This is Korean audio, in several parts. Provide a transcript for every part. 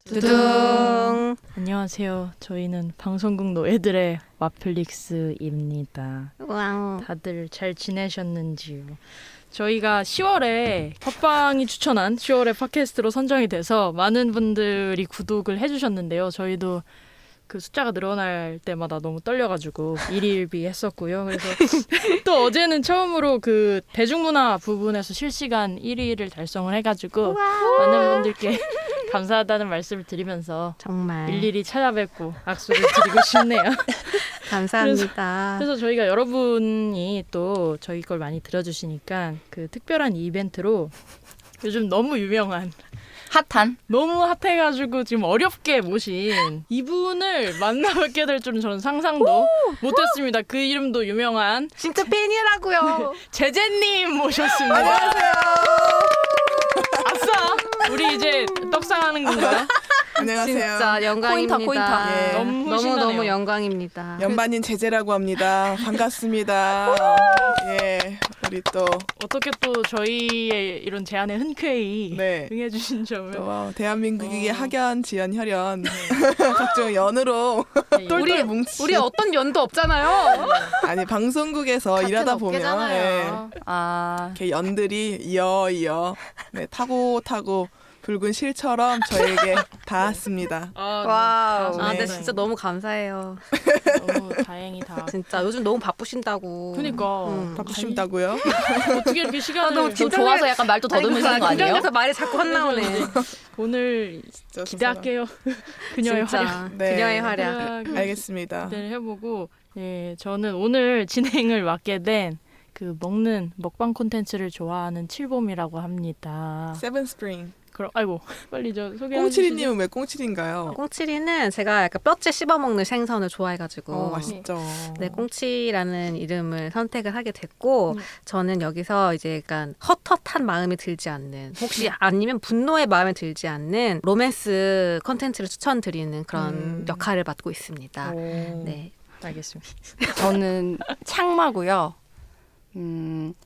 두둥. 안녕하세요. 저희는 방송국 노예들의 와플릭스입니다. 와우. 다들 잘 지내셨는지요? 저희가 10월에 팟빵이 추천한 10월의 팟캐스트로 선정이 돼서 많은 분들이 구독을 해주셨는데요. 저희도 그 숫자가 늘어날 때마다 너무 떨려가지고 일일비 했었고요. 그래서 또 어제는 처음으로 그 대중문화 부분에서 실시간 1위를 달성을 해가지고 많은 분들께 감사하다는 말씀을 드리면서 정말 일일이 찾아뵙고 악수를 드리고 싶네요. 감사합니다. 그래서 저희가 여러분이 또 저희 걸 많이 들어주시니까 그 특별한 이벤트로 요즘 너무 유명한 핫한? 너무 핫해가지고 지금 어렵게 모신 이분을 만나뵙게 될 줄은 저는 상상도 못했습니다. 그 이름도 유명한 진짜 팬이라고요. 제제님 모셨습니다. 안녕하세요. 아싸! 우리 이제 떡상하는 건가요? 안녕하세요. 진짜 영광입니다. 포인터. 예. 너무 신나네요. 너무 영광입니다. 연반인 제재라고 합니다. 반갑습니다. 예, 우리 또 어떻게 또 저희의 이런 제안에 흔쾌히 네. 응해주신 점을 또 대한민국의 학연, 지연, 혈연 각종 연으로 똘똘 뭉친 우리 어떤 연도 없잖아요. 아니 방송국에서 일하다 보면 예, 아, 이렇게 연들이 이어 네, 타고 붉은 실처럼 저에게 닿았습니다. 와우. 아, 네. 네, 진짜 너무 감사해요. 너무 다행이다. 진짜 요즘 너무 바쁘신다고. 그니까 바쁘신다고요? 어떻게 이렇게 시간을 너무 저 좋아서 약간 말도 더듬으시는 거 아니에요? 긴장해서 말이 자꾸 헛나오네. 오늘 진짜 기대할게요. 그녀의 활약. 진짜 네. 그녀의 활약. 알겠습니다. 기대를 해보고 예, 저는 오늘 진행을 맡게 된 그 먹는 먹방 콘텐츠를 좋아하는 칠봄이라고 합니다. 세븐스프링. 그럼 아이고 빨리 저 소개해 주시죠. 꽁치리님은 왜 꽁치리인가요? 꽁치리는 제가 약간 뼈째 씹어먹는 생선을 좋아해가지고 맛있죠. 네, 꽁치라는 이름을 선택을 하게 됐고 저는 여기서 이제 약간 헛헛한 마음이 들지 않는 혹시 아니면 분노의 마음이 들지 않는 로맨스 컨텐츠를 추천드리는 그런 역할을 맡고 있습니다. 오, 네. 알겠습니다. 저는 창마고요.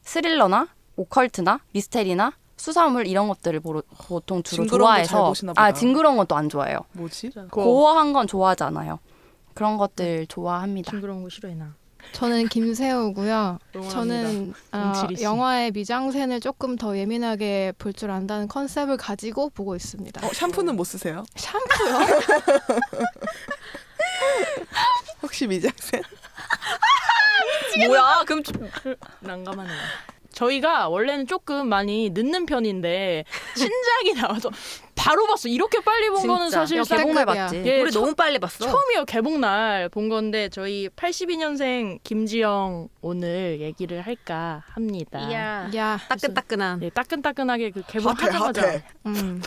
스릴러나 오컬트나 미스테리나 수사물 이런 것들을 보통 주로 징그러운 거잘 좋아해서 보시나 보다. 징그러운 건 또 안 좋아해요. 뭐지? 고어한 건 좋아하지 않아요. 그런 것들 좋아합니다. 징그러운 거 싫어해 나. 저는 김세우고요. 저는 웅치리 씨. 영화의 미장센을 조금 더 예민하게 볼 줄 안다는 컨셉을 가지고 보고 있습니다. 샴푸는 못 쓰세요? 샴푸요? 혹시 미장센? 뭐야? 그럼 난감하네요. 저희가 원래는 조금 많이 늦는 편인데 신작이 나와서 바로 봤어. 이렇게 빨리 본 거는 진짜. 사실 개봉날 개봉이야. 봤지. 예, 우리 너무 빨리 봤어. 처음이에요. 개봉날 본 건데 저희 82년생 김지영 오늘 얘기를 할까 합니다. 이야. 야, 따끈따끈한. 네, 따끈따끈하게 그 개봉하자마자 핫해.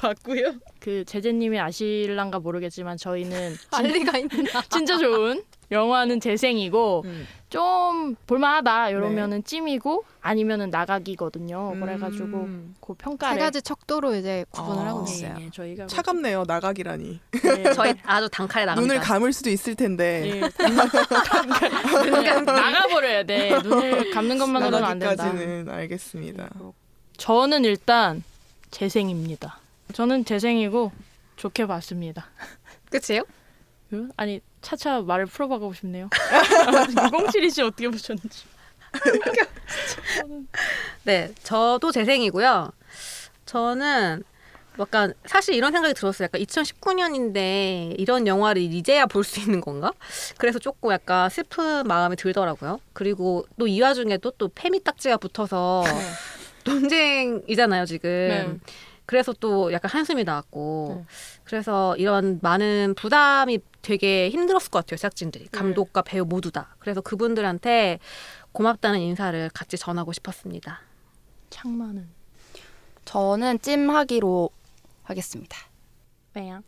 봤고요. 그 제재님이 아실란가 모르겠지만 저희는 알리가 있나? 진짜 좋은 영화는 재생이고 좀 볼만하다 이러면은 찜이고 아니면은 나가기거든요. 그래가지고 그 세 평가를 가지 척도로 이제 구분을 아. 하고 예, 있어요. 예, 저희가 차갑네요. 나가기라니. 네, 저희 아주 단칼에 나갑니다. 눈을 감을 수도 있을 텐데 예, 그냥 나가버려야 돼. 눈을 감는 것만으로는 안 된다. 나가기까지는 알겠습니다. 저는 일단 재생입니다. 저는 재생이고 좋게 봤습니다. 끝이에요? 아니 차차 말을 풀어봐가고 싶네요. 꽁치리 씨 어떻게 보셨는지. 네, 저도 재생이고요. 저는 약간 사실 이런 생각이 들었어요. 약간 2019년인데 이런 영화를 이제야 볼 수 있는 건가? 그래서 조금 약간 슬픈 마음이 들더라고요. 그리고 또 이 와중에도 또 페미 딱지가 붙어서 논쟁이잖아요, 지금. 네. 그래서 또 약간 한숨이 나왔고 네. 그래서 이런 많은 부담이 되게 힘들었을 것 같아요, 제작진들이. 감독과 배우 모두 다. 그래서 그분들한테 고맙다는 인사를 같이 전하고 싶었습니다. 창만은 저는 찜하기로 하겠습니다. 왜요?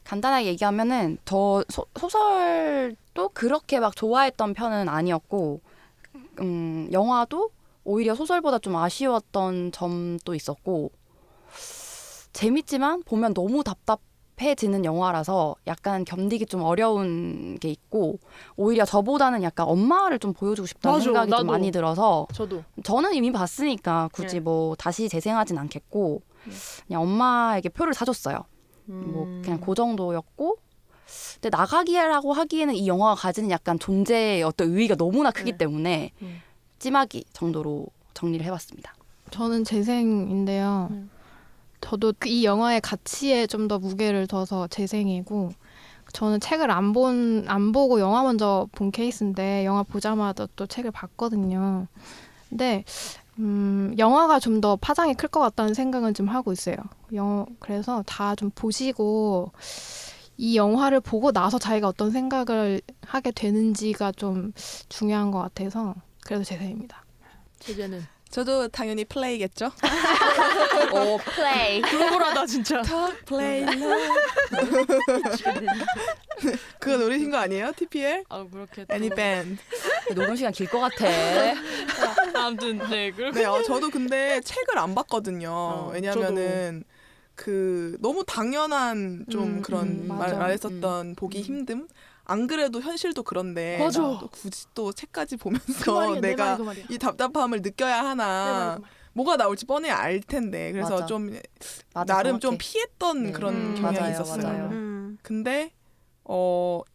간단하게 얘기하면은 저 소설도 그렇게 막 좋아했던 편은 아니었고 영화도 오히려 소설보다 좀 아쉬웠던 점도 있었고 재밌지만 보면 너무 답답해지는 영화라서 약간 견디기 좀 어려운 게 있고 오히려 저보다는 약간 엄마를 좀 보여주고 싶다는 맞아, 생각이 나도. 좀 많이 들어서 저도 저는 이미 봤으니까 굳이 네. 뭐 다시 재생하진 않겠고 그냥 엄마에게 표를 사줬어요. 뭐 그냥 그 정도였고 근데 나가기라고 하기에는 이 영화가 가지는 약간 존재의 어떤 의의가 너무나 크기 네. 때문에 찜하기 정도로 정리를 해봤습니다. 저는 재생인데요. 저도 이 영화의 가치에 좀 더 무게를 둬서 재생이고 저는 책을 안 보고 영화 먼저 본 케이스인데 영화 보자마자 또 책을 봤거든요. 근데 영화가 좀 더 파장이 클 것 같다는 생각은 좀 하고 있어요. 그래서 다 좀 보시고 이 영화를 보고 나서 자기가 어떤 생각을 하게 되는지가 좀 중요한 것 같아서 그래서 재생입니다. 제재는 저도 당연히 플레이겠죠. 오 플레이. 글로벌하다 진짜. Talk, play, love. 그거 노리신 거 아니에요? TPL? 아 그렇게 Any band. 녹음 시간 길 것 같아. 아무튼 네 그렇게. 네, 저도 근데 책을 안 봤거든요. 왜냐면은 그 너무 당연한 좀 그런 맞아. 말했었던 보기 힘듦. 안 그래도 현실도 그런데 맞아. 또 굳이 또 책까지 그 보면서 말이야, 내 내가 말이 그 말이야. 이 답답함을 느껴야 내 하나 말이 그 뭐가 나올지 뻔히 알 텐데 그래서 맞아. 좀 맞아, 나름 정확해. 좀 피했던 네. 그런 경향이 맞아요, 있었어요. 맞아요. 근데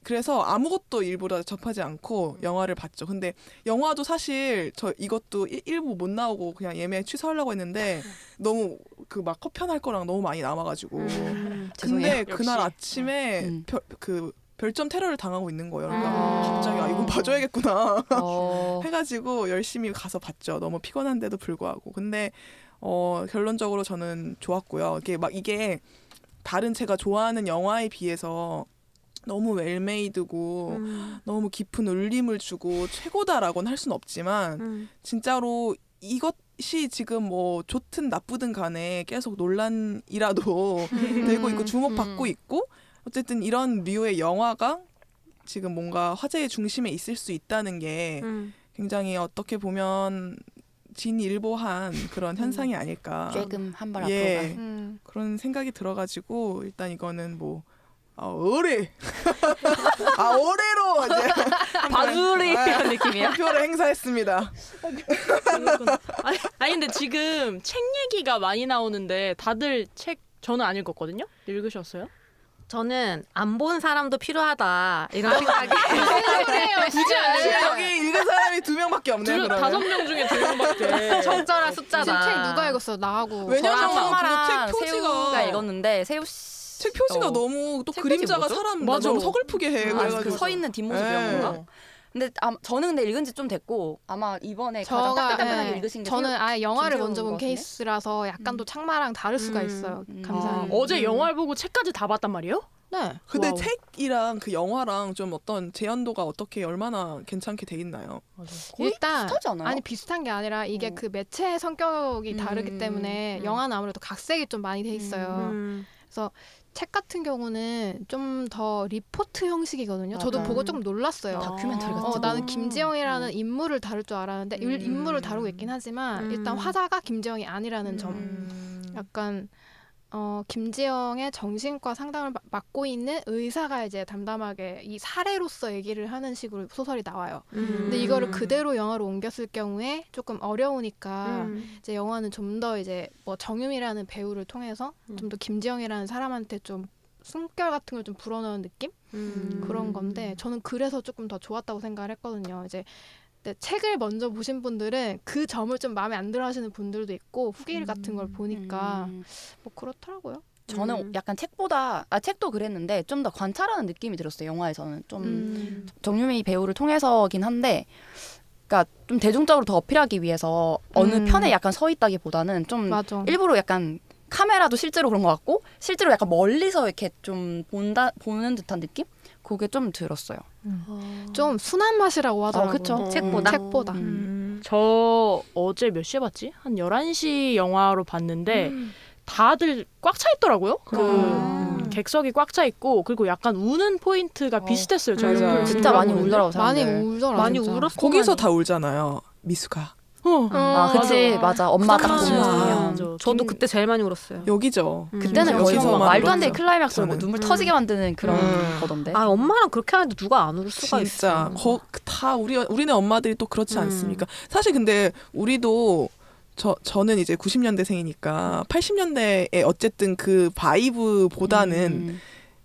그래서 아무것도 일부러 접하지 않고 영화를 봤죠. 근데 영화도 사실 저 이것도 일부 못 나오고 그냥 예매 취소하려고 했는데 너무 그 막 컷편할 거랑 너무 많이 남아가지고 근데 죄송해요. 그날 역시. 아침에 그 별점 테러를 당하고 있는 거예요. 그러니까 아. 갑자기 이건 봐줘야겠구나 어, 해가지고 열심히 가서 봤죠. 너무 피곤한데도 불구하고. 근데 결론적으로 저는 좋았고요. 이게 다른 제가 좋아하는 영화에 비해서 너무 웰메이드고 너무 깊은 울림을 주고 최고다라고는 할 수는 없지만 진짜로 이것이 지금 뭐 좋든 나쁘든 간에 계속 논란이라도 되고 있고 주목받고 있고 어쨌든 이런 류의 영화가 지금 뭔가 화제의 중심에 있을 수 있다는 게 굉장히 어떻게 보면 진일보한 그런 현상이 아닐까. 조금 한 발 앞으로 예, 가. 그런 생각이 들어가지고 일단 이거는 뭐 올해 올해로 이제 바두리한 느낌이야. 표를 행사했습니다. 아니 근데 지금 책 얘기가 많이 나오는데 다들 책 저는 안 읽었거든요. 읽으셨어요? 저는 안 본 사람도 필요하다 이런 생각이 굳이 안 읽어요. 여기 읽은 사람이 2명밖에 없네요. 그러면. 5명 중에 2명밖에. 적절한 지금 숫자다. 책 누가 읽었어? 나하고. 왜냐면 저랑 청마랑 그거 책 새우가 표지가 읽었는데 새우 씨. 책 표지가 너무 또 책 그림자가 표지 뭐죠? 사람 맞아. 너무 서글프게 해. 그래가지고 서 있는 뒷모습 예. 이런 건가? 근데 저는 근데 읽은 지 좀 됐고 아마 이번에 가장 따끈따끈하게 읽으신 게 저는 아예 영화를 김세훈 먼저 본 것 같은데? 케이스라서 약간 또 창마랑 다를 수가 있어요. 감상이. 어제 영화를 보고 책까지 다 봤단 말이에요? 네. 근데 와우. 책이랑 그 영화랑 좀 어떤 제연도가 어떻게 얼마나 괜찮게 돼 있나요? 거의 일단 비슷하지 않아요? 아니 비슷한 게 아니라 이게 그 매체의 성격이 다르기 때문에 영화는 아무래도 각색이 좀 많이 돼 있어요. 그래서 책 같은 경우는 좀 더 리포트 형식이거든요. 저도 맞아요. 보고 조금 놀랐어요. 다큐멘터리 같은 나는 김지영이라는 인물을 다룰 줄 알았는데 인물을 다루고 있긴 하지만 일단 화자가 김지영이 아니라는 점. 약간 김지영의 정신과 상담을 맡고 있는 의사가 이제 담담하게 이 사례로서 얘기를 하는 식으로 소설이 나와요. 근데 이거를 그대로 영화로 옮겼을 경우에 조금 어려우니까 이제 영화는 좀 더 이제 뭐 정유미라는 배우를 통해서 좀 더 김지영이라는 사람한테 좀 숨결 같은 걸 좀 불어넣은 느낌? 그런 건데 저는 그래서 조금 더 좋았다고 생각을 했거든요. 이제 근데 책을 먼저 보신 분들은 그 점을 좀 마음에 안 들어 하시는 분들도 있고 후기일 같은 걸 보니까 뭐 그렇더라고요. 저는 약간 책도 그랬는데 좀 더 관찰하는 느낌이 들었어요. 영화에서는 좀 정유미 배우를 통해서긴 한데, 그러니까 좀 대중적으로 더 어필하기 위해서 어느 편에 약간 서 있다기보다는 좀 맞아. 일부러 약간 카메라도 실제로 그런 것 같고 실제로 약간 멀리서 이렇게 좀 보는 듯한 느낌? 그게 좀 들었어요. 좀 순한 맛이라고 하더라고요. 그쵸. 책보다. 저 어제 몇 시에 봤지? 한 11시 영화로 봤는데 다들 꽉 차 있더라고요. 객석이 꽉 차 있고 그리고 약간 우는 포인트가 비슷했어요. 저희 맞아요. 옆을 진짜 많이 보는데. 울더라고 많이 사람들. 울더라. 많이 진짜. 울었어. 거기서 다 울잖아요. 미수가. 아, 그치, 맞아. 엄마 딱 맞아. 보면. 맞아. 저도 그때 제일 많이 울었어요. 여기죠. 그때는 거의 여기서만 뭐 말도 안 되는 울었죠. 클라이막스로 뭐 저는. 눈물 터지게 만드는 그런 거던데. 아 엄마랑 그렇게 하는데 누가 안 울 수가 진짜 있어. 다 우리네 엄마들이 또 그렇지 않습니까? 사실 근데 우리도 저는 이제 90년대생이니까 80년대에 어쨌든 그 바이브보다는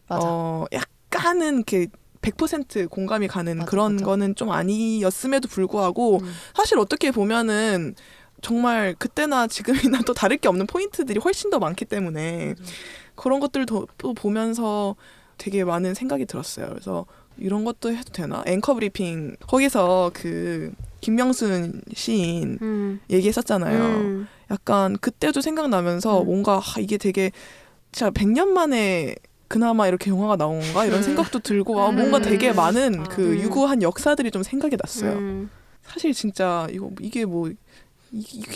맞아. 약간은 이렇게 100% 공감이 가는 맞아, 그런 맞아. 거는 좀 아니었음에도 불구하고 사실 어떻게 보면은 정말 그때나 지금이나 또 다를 게 없는 포인트들이 훨씬 더 많기 때문에 그런 것들도 또 보면서 되게 많은 생각이 들었어요. 그래서 이런 것도 해도 되나? 앵커 브리핑 거기서 그 김명순 시인 얘기했었잖아요. 약간 그때도 생각나면서 뭔가 이게 되게 진짜 100년 만에 그나마 이렇게 영화가 나온 건가 이런 생각도 들고 뭔가 되게 많은 그 유구한 역사들이 좀 생각이 났어요. 사실 진짜 이게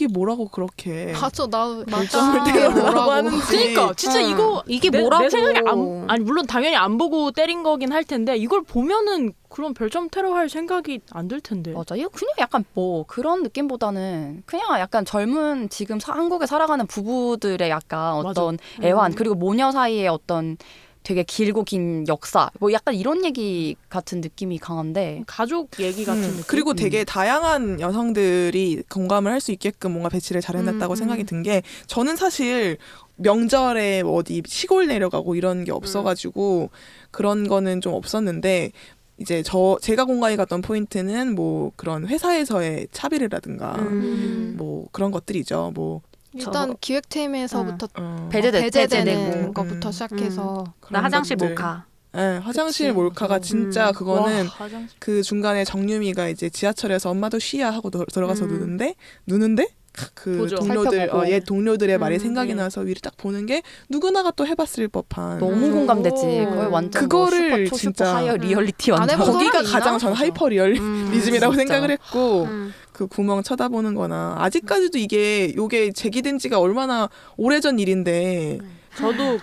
뭐라고 그렇게 맞아, 나 결정을 맞아. 때리라고 하는지. 그러니까 진짜 이게 내 뭐라고? 생각에 아니 물론 당연히 안 보고 때린 거긴 할 텐데 이걸 보면은 그런 별점 테러 할 생각이 안 들 텐데. 맞아. 이거 그냥 약간 뭐 그런 느낌보다는 그냥 약간 젊은 지금 한국에 살아가는 부부들의 약간 어떤 애환 그리고 모녀 사이의 어떤 되게 길고 긴 역사 뭐 약간 이런 얘기 같은 느낌이 강한데 가족 얘기 같은 느낌. 그리고 되게 다양한 여성들이 공감을 할 수 있게끔 뭔가 배치를 잘 해놨다고 생각이 든 게 저는 사실 명절에 어디 시골 내려가고 이런 게 없어가지고 그런 거는 좀 없었는데 이제 제가 공감이 갔던 포인트는 뭐 그런 회사에서의 차별이라든가 뭐 그런 것들이죠. 뭐 일단 기획팀에서부터 배제되는 것부터 시작해서 나 화장실 것들. 몰카. 네, 화장실 그치. 몰카가 진짜 그거는 와, 화장실. 그 중간에 정유미가 이제 지하철에서 엄마도 쉬야 하고 들어가서 누는데 그 보죠. 살펴보고. 옛 동료들의 말이 생각이 네. 나서 위를 딱 보는 게 누구나가 또 해봤을 법한 너무 공감되지. 거의 완전 그거를 뭐 슈퍼 진짜 슈퍼 하이어 리얼리티 안 완전. 해본 거기가 사람이 가장 있나? 전 하이퍼 리얼리즘이라고 진짜. 생각을 했고 그 구멍 쳐다보는 거나 아직까지도 요게 제기된 지가 얼마나 오래전 일인데 저도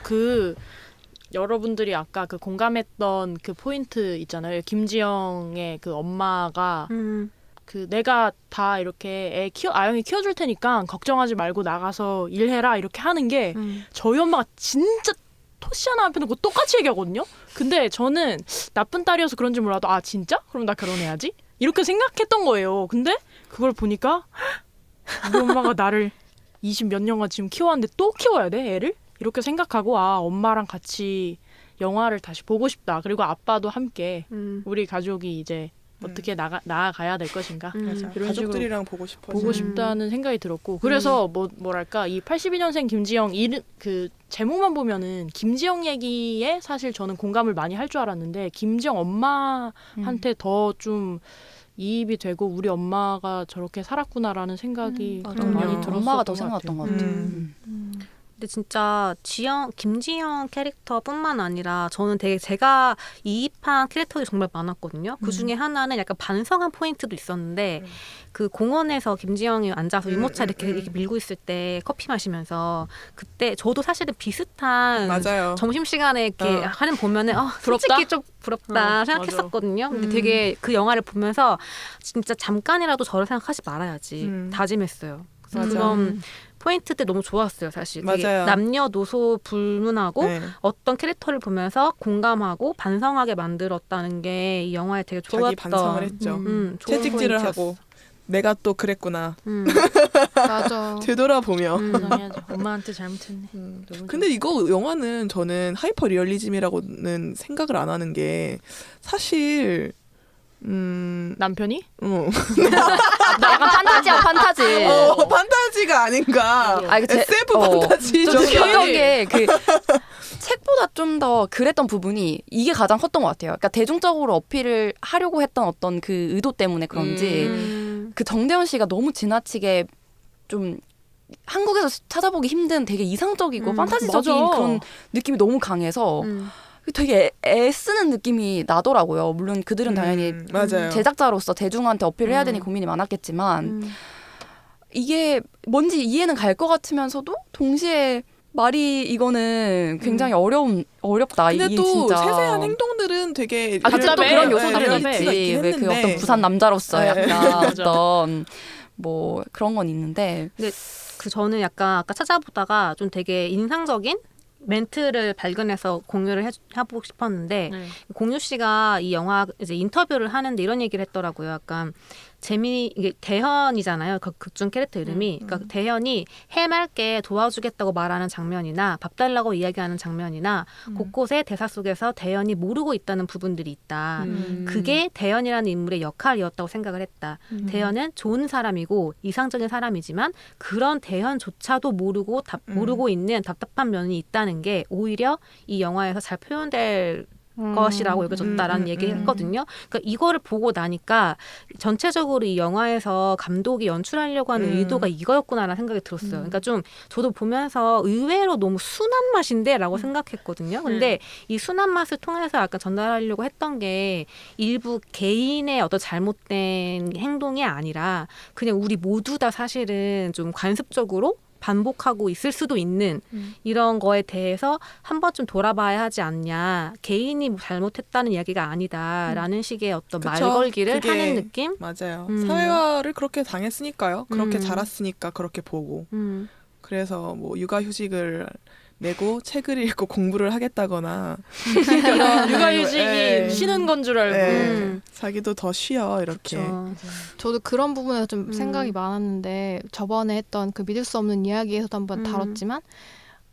여러분들이 아까 그 공감했던 그 포인트 있잖아요. 김지영의 그 엄마가 그 내가 다 이렇게 아영이 키워줄 테니까 걱정하지 말고 나가서 일해라 이렇게 하는 게 저희 엄마가 진짜 토시 하나 안 펴놓고 똑같이 얘기하거든요. 근데 저는 나쁜 딸이어서 그런지 몰라도 아 진짜? 그럼 나 결혼해야지? 이렇게 생각했던 거예요. 근데 그걸 보니까 우리 엄마가 나를 20 몇 년간 지금 키워왔는데 또 키워야 돼 애를? 이렇게 생각하고 엄마랑 같이 영화를 다시 보고 싶다. 그리고 아빠도 함께 우리 가족이 이제 어떻게 나아가야 될 것인가 맞아. 이런 가족들이랑 보고 싶어서 보고 싶다는 생각이 들었고 그래서 뭐랄까 이 82년생 김지영 그 제목만 보면은 김지영 얘기에 사실 저는 공감을 많이 할 줄 알았는데 김지영 엄마한테 더 좀 이입이 되고 우리 엄마가 저렇게 살았구나라는 생각이 맞아. 많이 들었었던 엄마가 더 것 생각났던 같아요. 것 같아. 근데 진짜 김지영 캐릭터뿐만 아니라 저는 되게 제가 이입한 캐릭터들이 정말 많았거든요. 그 중에 하나는 약간 반성한 포인트도 있었는데 그 공원에서 김지영이 앉아서 유모차 이렇게 밀고 있을 때 커피 마시면서 그때 저도 사실은 비슷한 맞아요. 점심시간에 이렇게 하는 보면은 부럽다? 솔직히 좀 부럽다 생각했었거든요. 근데 되게 그 영화를 보면서 진짜 잠깐이라도 저를 생각하지 말아야지 다짐했어요. 그래서 그런 포인트 때 너무 좋았어요, 사실. 되게 맞아요. 남녀노소 불문하고 네. 어떤 캐릭터를 보면서 공감하고 반성하게 만들었다는 게 이 영화에 되게 좋았던 자기 반성을 했죠. 좋은 채찍질을 포인트였어. 하고 내가 또 그랬구나 맞아. 되돌아보며 반성해야죠. 엄마한테 잘못했네. 너무 근데 이거 영화는 저는 하이퍼 리얼리즘이라고는 생각을 안 하는 게 사실 남편이? 약간 판타지야 판타지. 판타지가 아닌가. 아, SF 판타지. 좀 느꼈던 게 그 책보다 좀 더 그랬던 부분이 이게 가장 컸던 것 같아요. 그러니까 대중적으로 어필을 하려고 했던 어떤 그 의도 때문에 그런지 그 정대원 씨가 너무 지나치게 좀 한국에서 찾아보기 힘든 되게 이상적이고 판타지적인 맞아. 그런 느낌이 너무 강해서 되게 애쓰는 느낌이 나더라고요. 물론 그들은 당연히 맞아요. 제작자로서 대중한테 어필을 해야 되니 고민이 많았겠지만 이게 뭔지 이해는 갈 것 같으면서도 동시에 말이 이거는 굉장히 어렵다. 근데 이게 또 진짜. 세세한 행동들은 되게 근데 또 답답해. 그런 요소들은 리얼리티가 있지. 있긴 왜 그 했는데. 어떤 부산 남자로서 네. 약간 어떤 뭐 그런 건 있는데 근데 그 저는 약간 아까 찾아보다가 좀 되게 인상적인 멘트를 발견해서 공유를 해보고 싶었는데 공유 씨가 이 영화 이제 인터뷰를 하는데 이런 얘기를 했더라고요. 약간 이게 대현이잖아요. 그 극중 캐릭터 이름이. 그러니까 대현이 해맑게 도와주겠다고 말하는 장면이나 밥 달라고 이야기하는 장면이나 곳곳에 대사 속에서 대현이 모르고 있다는 부분들이 있다. 그게 대현이라는 인물의 역할이었다고 생각을 했다. 대현은 좋은 사람이고 이상적인 사람이지만 그런 대현조차도 모르고 있는 답답한 면이 있다는 게 오히려 이 영화에서 잘 표현될 것이라고 여겨졌다라는 얘기를 했거든요. 그러니까 이거를 보고 나니까 전체적으로 이 영화에서 감독이 연출하려고 하는 의도가 이거였구나라는 생각이 들었어요. 그러니까 좀 저도 보면서 의외로 너무 순한 맛인데라고 생각했거든요. 근데 이 순한 맛을 통해서 약간 전달하려고 했던 게 일부 개인의 어떤 잘못된 행동이 아니라 그냥 우리 모두 다 사실은 좀 관습적으로 반복하고 있을 수도 있는 이런 거에 대해서 한 번쯤 돌아봐야 하지 않냐. 개인이 뭐 잘못했다는 이야기가 아니다라는 식의 어떤 그쵸. 말걸기를 그게 하는 느낌? 맞아요. 사회화를 그렇게 당했으니까요. 그렇게 자랐으니까 그렇게 보고. 그래서 뭐 육아휴직을 내고 책을 읽고 공부를 하겠다거나 이런 육아휴직이 예. 쉬는 건 줄 알고. 예. 자기도 더 쉬어 이렇게. 그렇죠. 저도 그런 부분에서 좀 생각이 많았는데 저번에 했던 그 믿을 수 없는 이야기에서도 한번 다뤘지만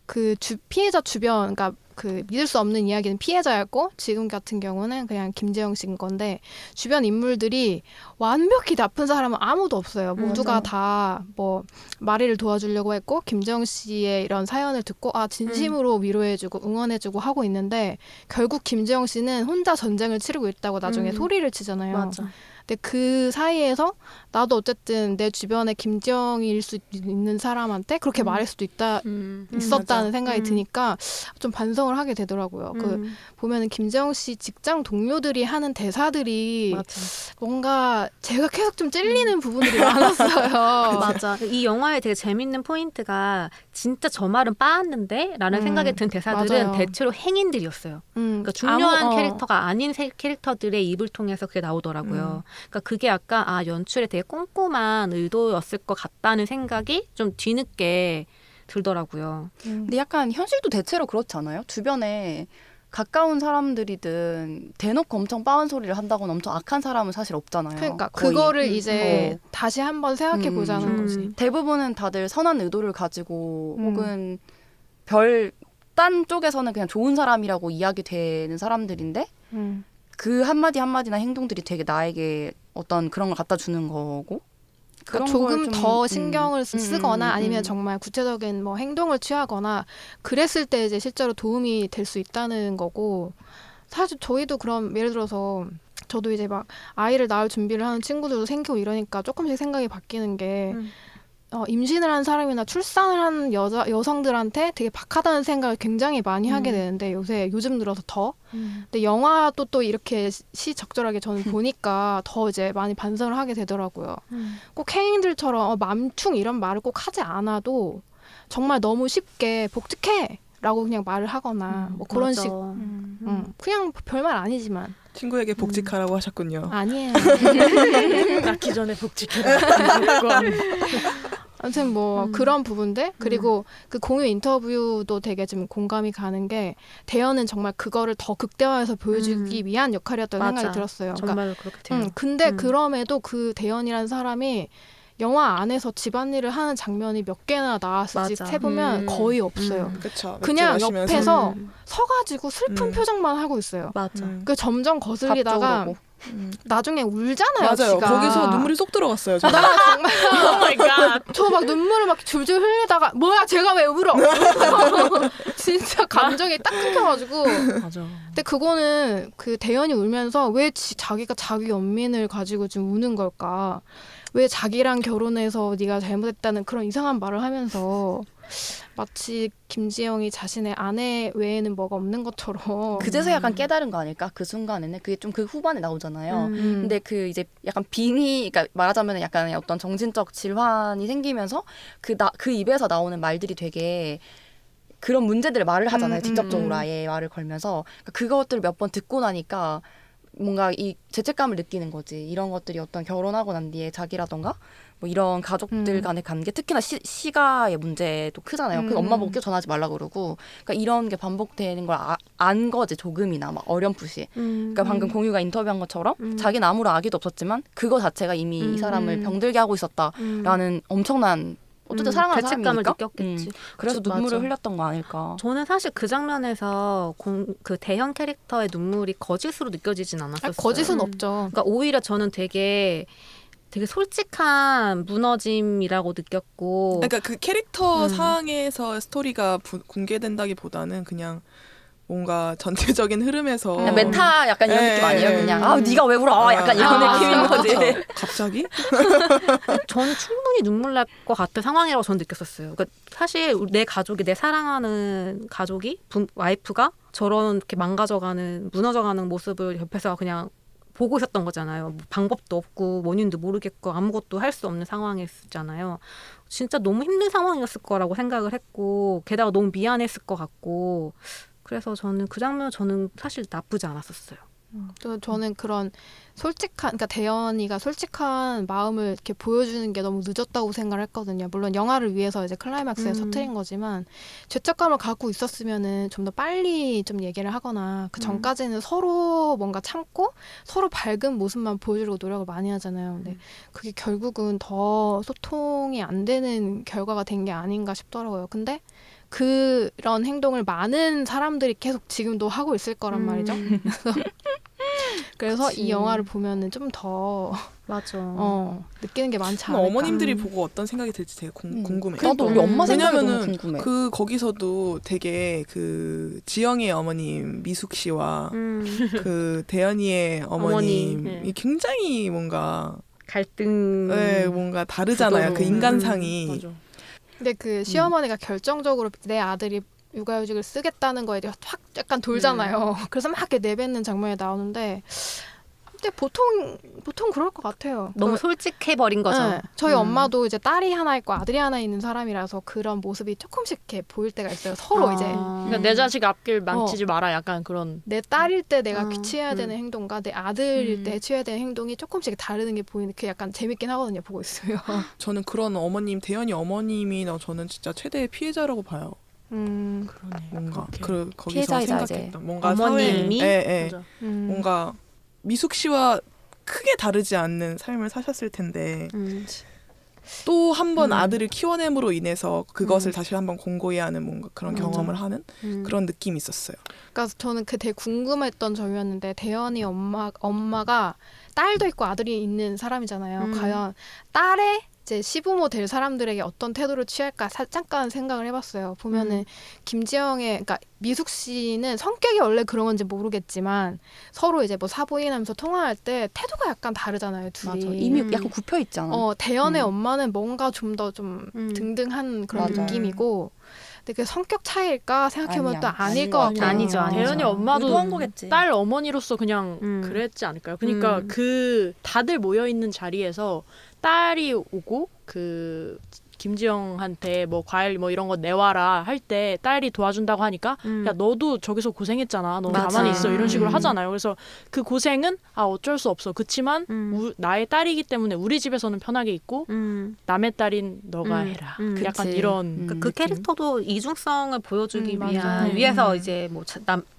그 피해자 주변, 그러니까 그 믿을 수 없는 이야기는 피해자였고 지금 같은 경우는 그냥 김재영 씨인 건데 주변 인물들이 완벽히 나쁜 사람은 아무도 없어요. 모두가 다 뭐 마리를 도와주려고 했고 김재영 씨의 이런 사연을 듣고 아 진심으로 위로해주고 응원해주고 하고 있는데 결국 김재영 씨는 혼자 전쟁을 치르고 있다고 나중에 소리를 치잖아요. 맞아. 근데 그 사이에서 나도 어쨌든 내 주변에 김지영일 수 있는 사람한테 그렇게 말할 수도 있었다는 맞아. 생각이 드니까 좀 반성을 하게 되더라고요. 그 보면은 김지영 씨 직장 동료들이 하는 대사들이 맞아. 뭔가 제가 계속 좀 찔리는 부분들이 많았어요. 맞아. 이 영화의 되게 재밌는 포인트가 진짜 저 말은 빠았는데? 라는 생각이 든 대사들은 맞아요. 대체로 행인들이었어요. 그러니까 중요한 캐릭터가 아닌 캐릭터들의 입을 통해서 그게 나오더라고요. 그러니까 그게 약간 연출에 되게 꼼꼼한 의도였을 것 같다는 생각이 좀 뒤늦게 들더라고요. 근데 약간 현실도 대체로 그렇지 않아요? 주변에 가까운 사람들이든 대놓고 엄청 빠은 소리를 한다거나 엄청 악한 사람은 사실 없잖아요. 그러니까 거의. 그거를 이제 다시 한번 생각해 보자는 거지. 대부분은 다들 선한 의도를 가지고 혹은 딴 쪽에서는 그냥 좋은 사람이라고 이야기되는 사람들인데 그 한마디 한마디나 행동들이 되게 나에게 어떤 그런 걸 갖다 주는 거고 그러니까 그런 조금 걸 좀, 더 신경을 쓰거나 아니면 정말 구체적인 뭐 행동을 취하거나 그랬을 때 이제 실제로 도움이 될 수 있다는 거고 사실 저희도 그럼 예를 들어서 저도 이제 막 아이를 낳을 준비를 하는 친구들도 생기고 이러니까 조금씩 생각이 바뀌는 게 임신을 한 사람이나 출산을 한 여성들한테 되게 박하다는 생각을 굉장히 많이 하게 되는데 요즘 들어서 더. 근데 영화도 또 이렇게 시적절하게 저는 보니까 더 이제 많이 반성을 하게 되더라고요. 꼭 행인들처럼 맘충 이런 말을 꼭 하지 않아도 정말 너무 쉽게 복직해! 라고 그냥 말을 하거나 뭐 그런 맞아. 식. 그냥 별말 아니지만. 친구에게 복직하라고 하셨군요. 아니에요. 낳기 전에 복직해라. 아무튼 뭐 그런 부분들 그리고 그 공유 인터뷰도 되게 좀 공감이 가는 게 대현은 정말 그거를 더 극대화해서 보여주기 위한 역할이었다는 맞아. 생각이 들었어요. 정말 그렇게 돼요. 근데 그럼에도 그 대현이라는 사람이 영화 안에서 집안일을 하는 장면이 몇 개나 나왔을지 맞아. 세보면 거의 없어요. 그쵸. 그냥 맥주 마시면서. 옆에서 서가지고 슬픈 표정만 하고 있어요. 맞아. 그 점점 거슬리다가 밥도 나중에 울잖아요. 맞아요. 지가. 거기서 눈물이 쏙 들어갔어요. 저는. 나 정말 오 마이 갓. 저 막 눈물을 막 줄줄 흘리다가 뭐야 제가 왜 울어? 진짜 감정이 딱 끊겨가지고. 맞아. 근데 그거는 그 대현이 울면서 왜 자기가 자기 연민을 가지고 좀 우는 걸까? 왜 자기랑 결혼해서 네가 잘못했다는 그런 이상한 말을 하면서 마치 김지영이 자신의 아내 외에는 뭐가 없는 것처럼. 그제서 약간 깨달은 거 아닐까? 그 순간에는 그게 좀 그 후반에 나오잖아요. 음. 근데 그 이제 약간 그러니까 말하자면 약간 어떤 정신적 질환이 생기면서 그 입에서 나오는 말들이 되게 그런 문제들을 말을 하잖아요. 직접적으로 아예 말을 걸면서 그것들을 몇 번 듣고 나니까 뭔가 이 죄책감을 느끼는 거지. 이런 것들이 어떤 결혼하고 난 뒤에 자기라던가 뭐 이런 가족들 간의 관계, 특히나 시가의 문제도 크잖아요. 그 엄마 보고 전화하지 말라 그러고, 그러니까 이런 게 반복되는 걸 안 거지 조금이나 막 어렴풋이. 그러니까 방금 공유가 인터뷰한 것처럼 자기는 아무런 악의도 없었지만 그거 자체가 이미 이 사람을 병들게 하고 있었다라는 엄청난 어쨌든 사랑하는 죄책감을 사람이니까. 느꼈겠지. 그래서 그쵸, 눈물을 맞아. 흘렸던 거 아닐까. 저는 사실 그 장면에서 그 대형 캐릭터의 눈물이 거짓으로 느껴지진 않았었어요. 아니, 거짓은 없죠. 그러니까 오히려 저는 되게 솔직한 무너짐이라고 느꼈고. 그러니까 그 캐릭터 상에서 스토리가 공개된다기보다는 그냥 뭔가 전체적인 흐름에서 그냥 메타 약간 이런 예, 느낌 아니에요? 예. 그냥 아 네가 왜 울어? 약간 이런 느낌인 거지. 갑자기? 저는 충분히 눈물 날 것 같은 상황이라고 저는 느꼈었어요. 그러니까 사실 내 가족이, 내 사랑하는 가족이, 와이프가 저런 이렇게 망가져가는, 무너져가는 모습을 옆에서 그냥 보고 있었던 거잖아요. 뭐 방법도 없고 원인도 모르겠고 아무것도 할 수 없는 상황이었잖아요. 진짜 너무 힘든 상황이었을 거라고 생각을 했고, 게다가 너무 미안했을 것 같고, 그래서 저는 그 장면 저는 사실 나쁘지 않았었어요. 저는 그런 그러니까 대연이가 솔직한 마음을 이렇게 보여주는 게 너무 늦었다고 생각을 했거든요. 물론 영화를 위해서 이제 클라이막스에 터뜨린 거지만, 죄책감을 갖고 있었으면은 좀 더 빨리 좀 얘기를 하거나 그 전까지는 서로 뭔가 참고 서로 밝은 모습만 보여주려고 노력을 많이 하잖아요. 근데 그게 결국은 더 소통이 안 되는 결과가 된 게 아닌가 싶더라고요. 근데 그런 행동을 많은 사람들이 계속 지금도 하고 있을 거란 말이죠. 그래서 이 영화를 보면은 좀 더 맞아. 느끼는 게 많지 않을까. 어머님들이 보고 어떤 생각이 들지 되게 궁금해. 나도 우리 엄마 생각이 너무 왜냐면은 궁금해. 그 거기서도 되게 그 지영의 어머님 미숙 씨와 그 대현이의 어머님이 어머니, 굉장히 뭔가 갈등. 뭔가 다르잖아요. 구도로. 그 인간상이. 맞아. 근데 그 시어머니가 결정적으로 내 아들이 육아휴직을 쓰겠다는 거에 대해서 확 약간 돌잖아요. 그래서 막 이렇게 내뱉는 장면이 나오는데, 근데 보통 그럴 것 같아요. 너무 솔직해버린 거죠. 네. 저희 엄마도 이제 딸이 하나 있고 아들이 하나 있는 사람이라서 그런 모습이 조금씩 이렇게 보일 때가 있어요. 서로 이제 그러니까 내 자식 앞길 망치지 마라. 약간 그런. 내 딸일 때 내가 취해야 되는 행동과 내 아들일 때 취해야 되는 행동이 조금씩 다르는 게 보이는 게 약간 재밌긴 하거든요. 보고 있으면. 저는 그런 어머님, 대현이 어머님이나 저는 진짜 최대의 피해자라고 봐요. 그러네. 뭔가 그렇게. 거기서 피해자이자 생각했다. 뭔가 어머님이? 맞아. 뭔가 미숙 씨와 크게 다르지 않는 삶을 사셨을 텐데 또 한 번 아들을 키워냄으로 인해서 그것을 다시 한번 공고히 하는 뭔가 그런 경험을 하는 그런 느낌이 있었어요. 그러니까 저는 그 되게 궁금했던 점이었는데, 대현이 엄마가 딸도 있고 아들이 있는 사람이잖아요. 과연 딸의 이제 시부모 될 사람들에게 어떤 태도를 취할까 잠깐 생각을 해봤어요. 보면은 김지영의, 그러니까 미숙 씨는 성격이 원래 그런 건지 모르겠지만 서로 이제 뭐 사부인하면서 통화할 때 태도가 약간 다르잖아요, 둘이. 맞아. 이미 약간 굽혀 있잖아. 대연의 엄마는 뭔가 좀 더 좀 등등한 그런 맞아. 느낌이고, 근데 그 성격 차이일까 생각해보면 또 아니야. 아닐 아닌 것 것 같아요. 같아. 아니죠. 대현이 엄마도 의도한 거겠지. 딸 어머니로서 그냥 그랬지 않을까요? 그러니까 그 다들 모여 있는 자리에서 딸이 오고 그 김지영한테 뭐 과일 뭐 이런 거 내와라 할 때 딸이 도와준다고 하니까 야 너도 저기서 고생했잖아. 너 맞아. 가만히 있어. 이런 식으로 하잖아요. 그래서 그 고생은 어쩔 수 없어. 그치만 나의 딸이기 때문에 우리 집에서는 편하게 있고 남의 딸인 너가 해라. 약간 그치. 이런 그 느낌? 캐릭터도 이중성을 보여주기 맞아. 위해서 이제 뭐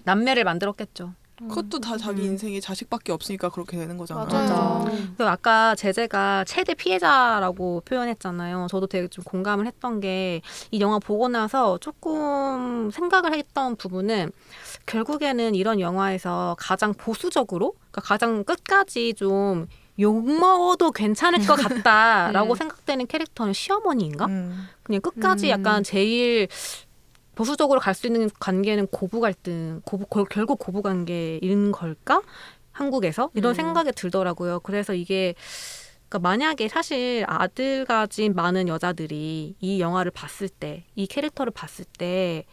남매를 만들었겠죠. 그것도 다 자기 인생에 자식밖에 없으니까 그렇게 되는 거잖아요. 맞아요. 그리고 아까 제재가 최대 피해자라고 표현했잖아요. 저도 되게 좀 공감을 했던 게, 이 영화 보고 나서 조금 생각을 했던 부분은, 결국에는 이런 영화에서 가장 보수적으로, 그러니까 가장 끝까지 좀 욕먹어도 괜찮을 것 같다라고 생각되는 캐릭터는 시어머니인가? 그냥 끝까지 약간 제일 보수적으로 갈 수 있는 관계는 고부 갈등, 결국 고부 관계인 걸까? 한국에서? 이런 생각이 들더라고요. 그래서 이게, 그러니까 만약에 사실 아들 가진 많은 여자들이 이 영화를 봤을 때, 이 캐릭터를 봤을 때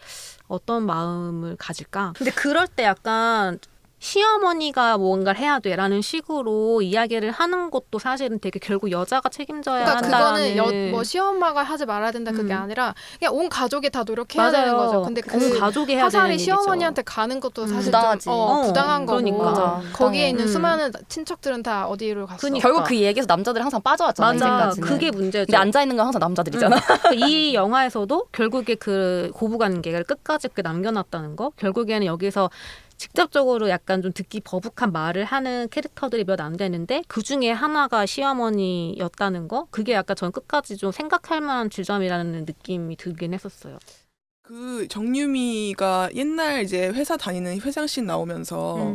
어떤 마음을 가질까? 근데 그럴 때 약간 시어머니가 뭔가를 해야 돼라는 식으로 이야기를 하는 것도 사실은 되게 결국 여자가 책임져야 그러니까 한다는. 그거는 뭐 시엄마가 하지 말아야 된다 그게 아니라 그냥 온 가족이 다 노력해야 맞아요. 되는 거죠. 근데 온 그 가족이 해야 되는 화살이 일이죠. 시어머니한테 가는 것도 사실 부당하지. 좀 부당한 거고 그러니까. 맞아. 거기에 있는 음. 수많은 친척들은 다 어디로 갔어. 그러니까. 결국 그 얘기에서 남자들이 항상 빠져왔잖아. 맞아. 이제까지는. 그게 문제죠. 근데 앉아 있는 건 항상 남자들이잖아. 이 영화에서도 결국에 그 고부관계를 끝까지 그 남겨놨다는 거. 결국에는 여기서 직접적으로 약간 좀 듣기 거북한 말을 하는 캐릭터들이 몇 안 되는데 그 중에 하나가 시어머니였다는 거. 그게 약간 전 끝까지 좀 생각할 만한 지점이라는 느낌이 들긴 했었어요. 그 정유미가 옛날 이제 회사 다니는 회상씬 나오면서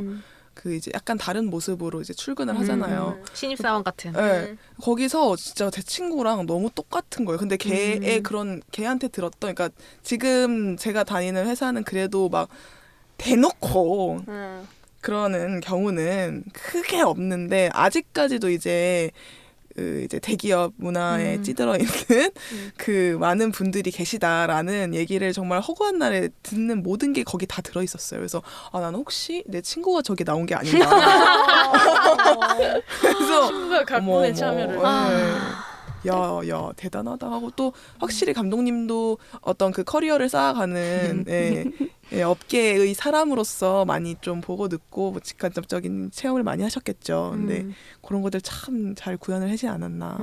그 이제 약간 다른 모습으로 이제 출근을 하잖아요. 신입사원 같은. 네. 거기서 진짜 제 친구랑 너무 똑같은 거예요. 근데 걔의 그런 걔한테 들었던 그러니까 지금 제가 다니는 회사는 그래도 막 대놓고 그러는 경우는 크게 없는데 아직까지도 이제 그 이제 대기업 문화에 찌들어 있는 그 많은 분들이 계시다라는 얘기를 정말 허구한 날에 듣는 모든 게 거기 다 들어 있었어요. 그래서 아 나는 혹시 내 친구가 저기 나온 게 아닌가. 그래서 친구가 어머, 각본에 어머, 참여를. 야 대단하다 하고 또 확실히 감독님도 어떤 그 커리어를 쌓아가는 업계의 사람으로서 많이 좀 보고 듣고 뭐 직간접적인 체험을 많이 하셨겠죠. 근데 그런 것들 참 잘 구현을 하지 않았나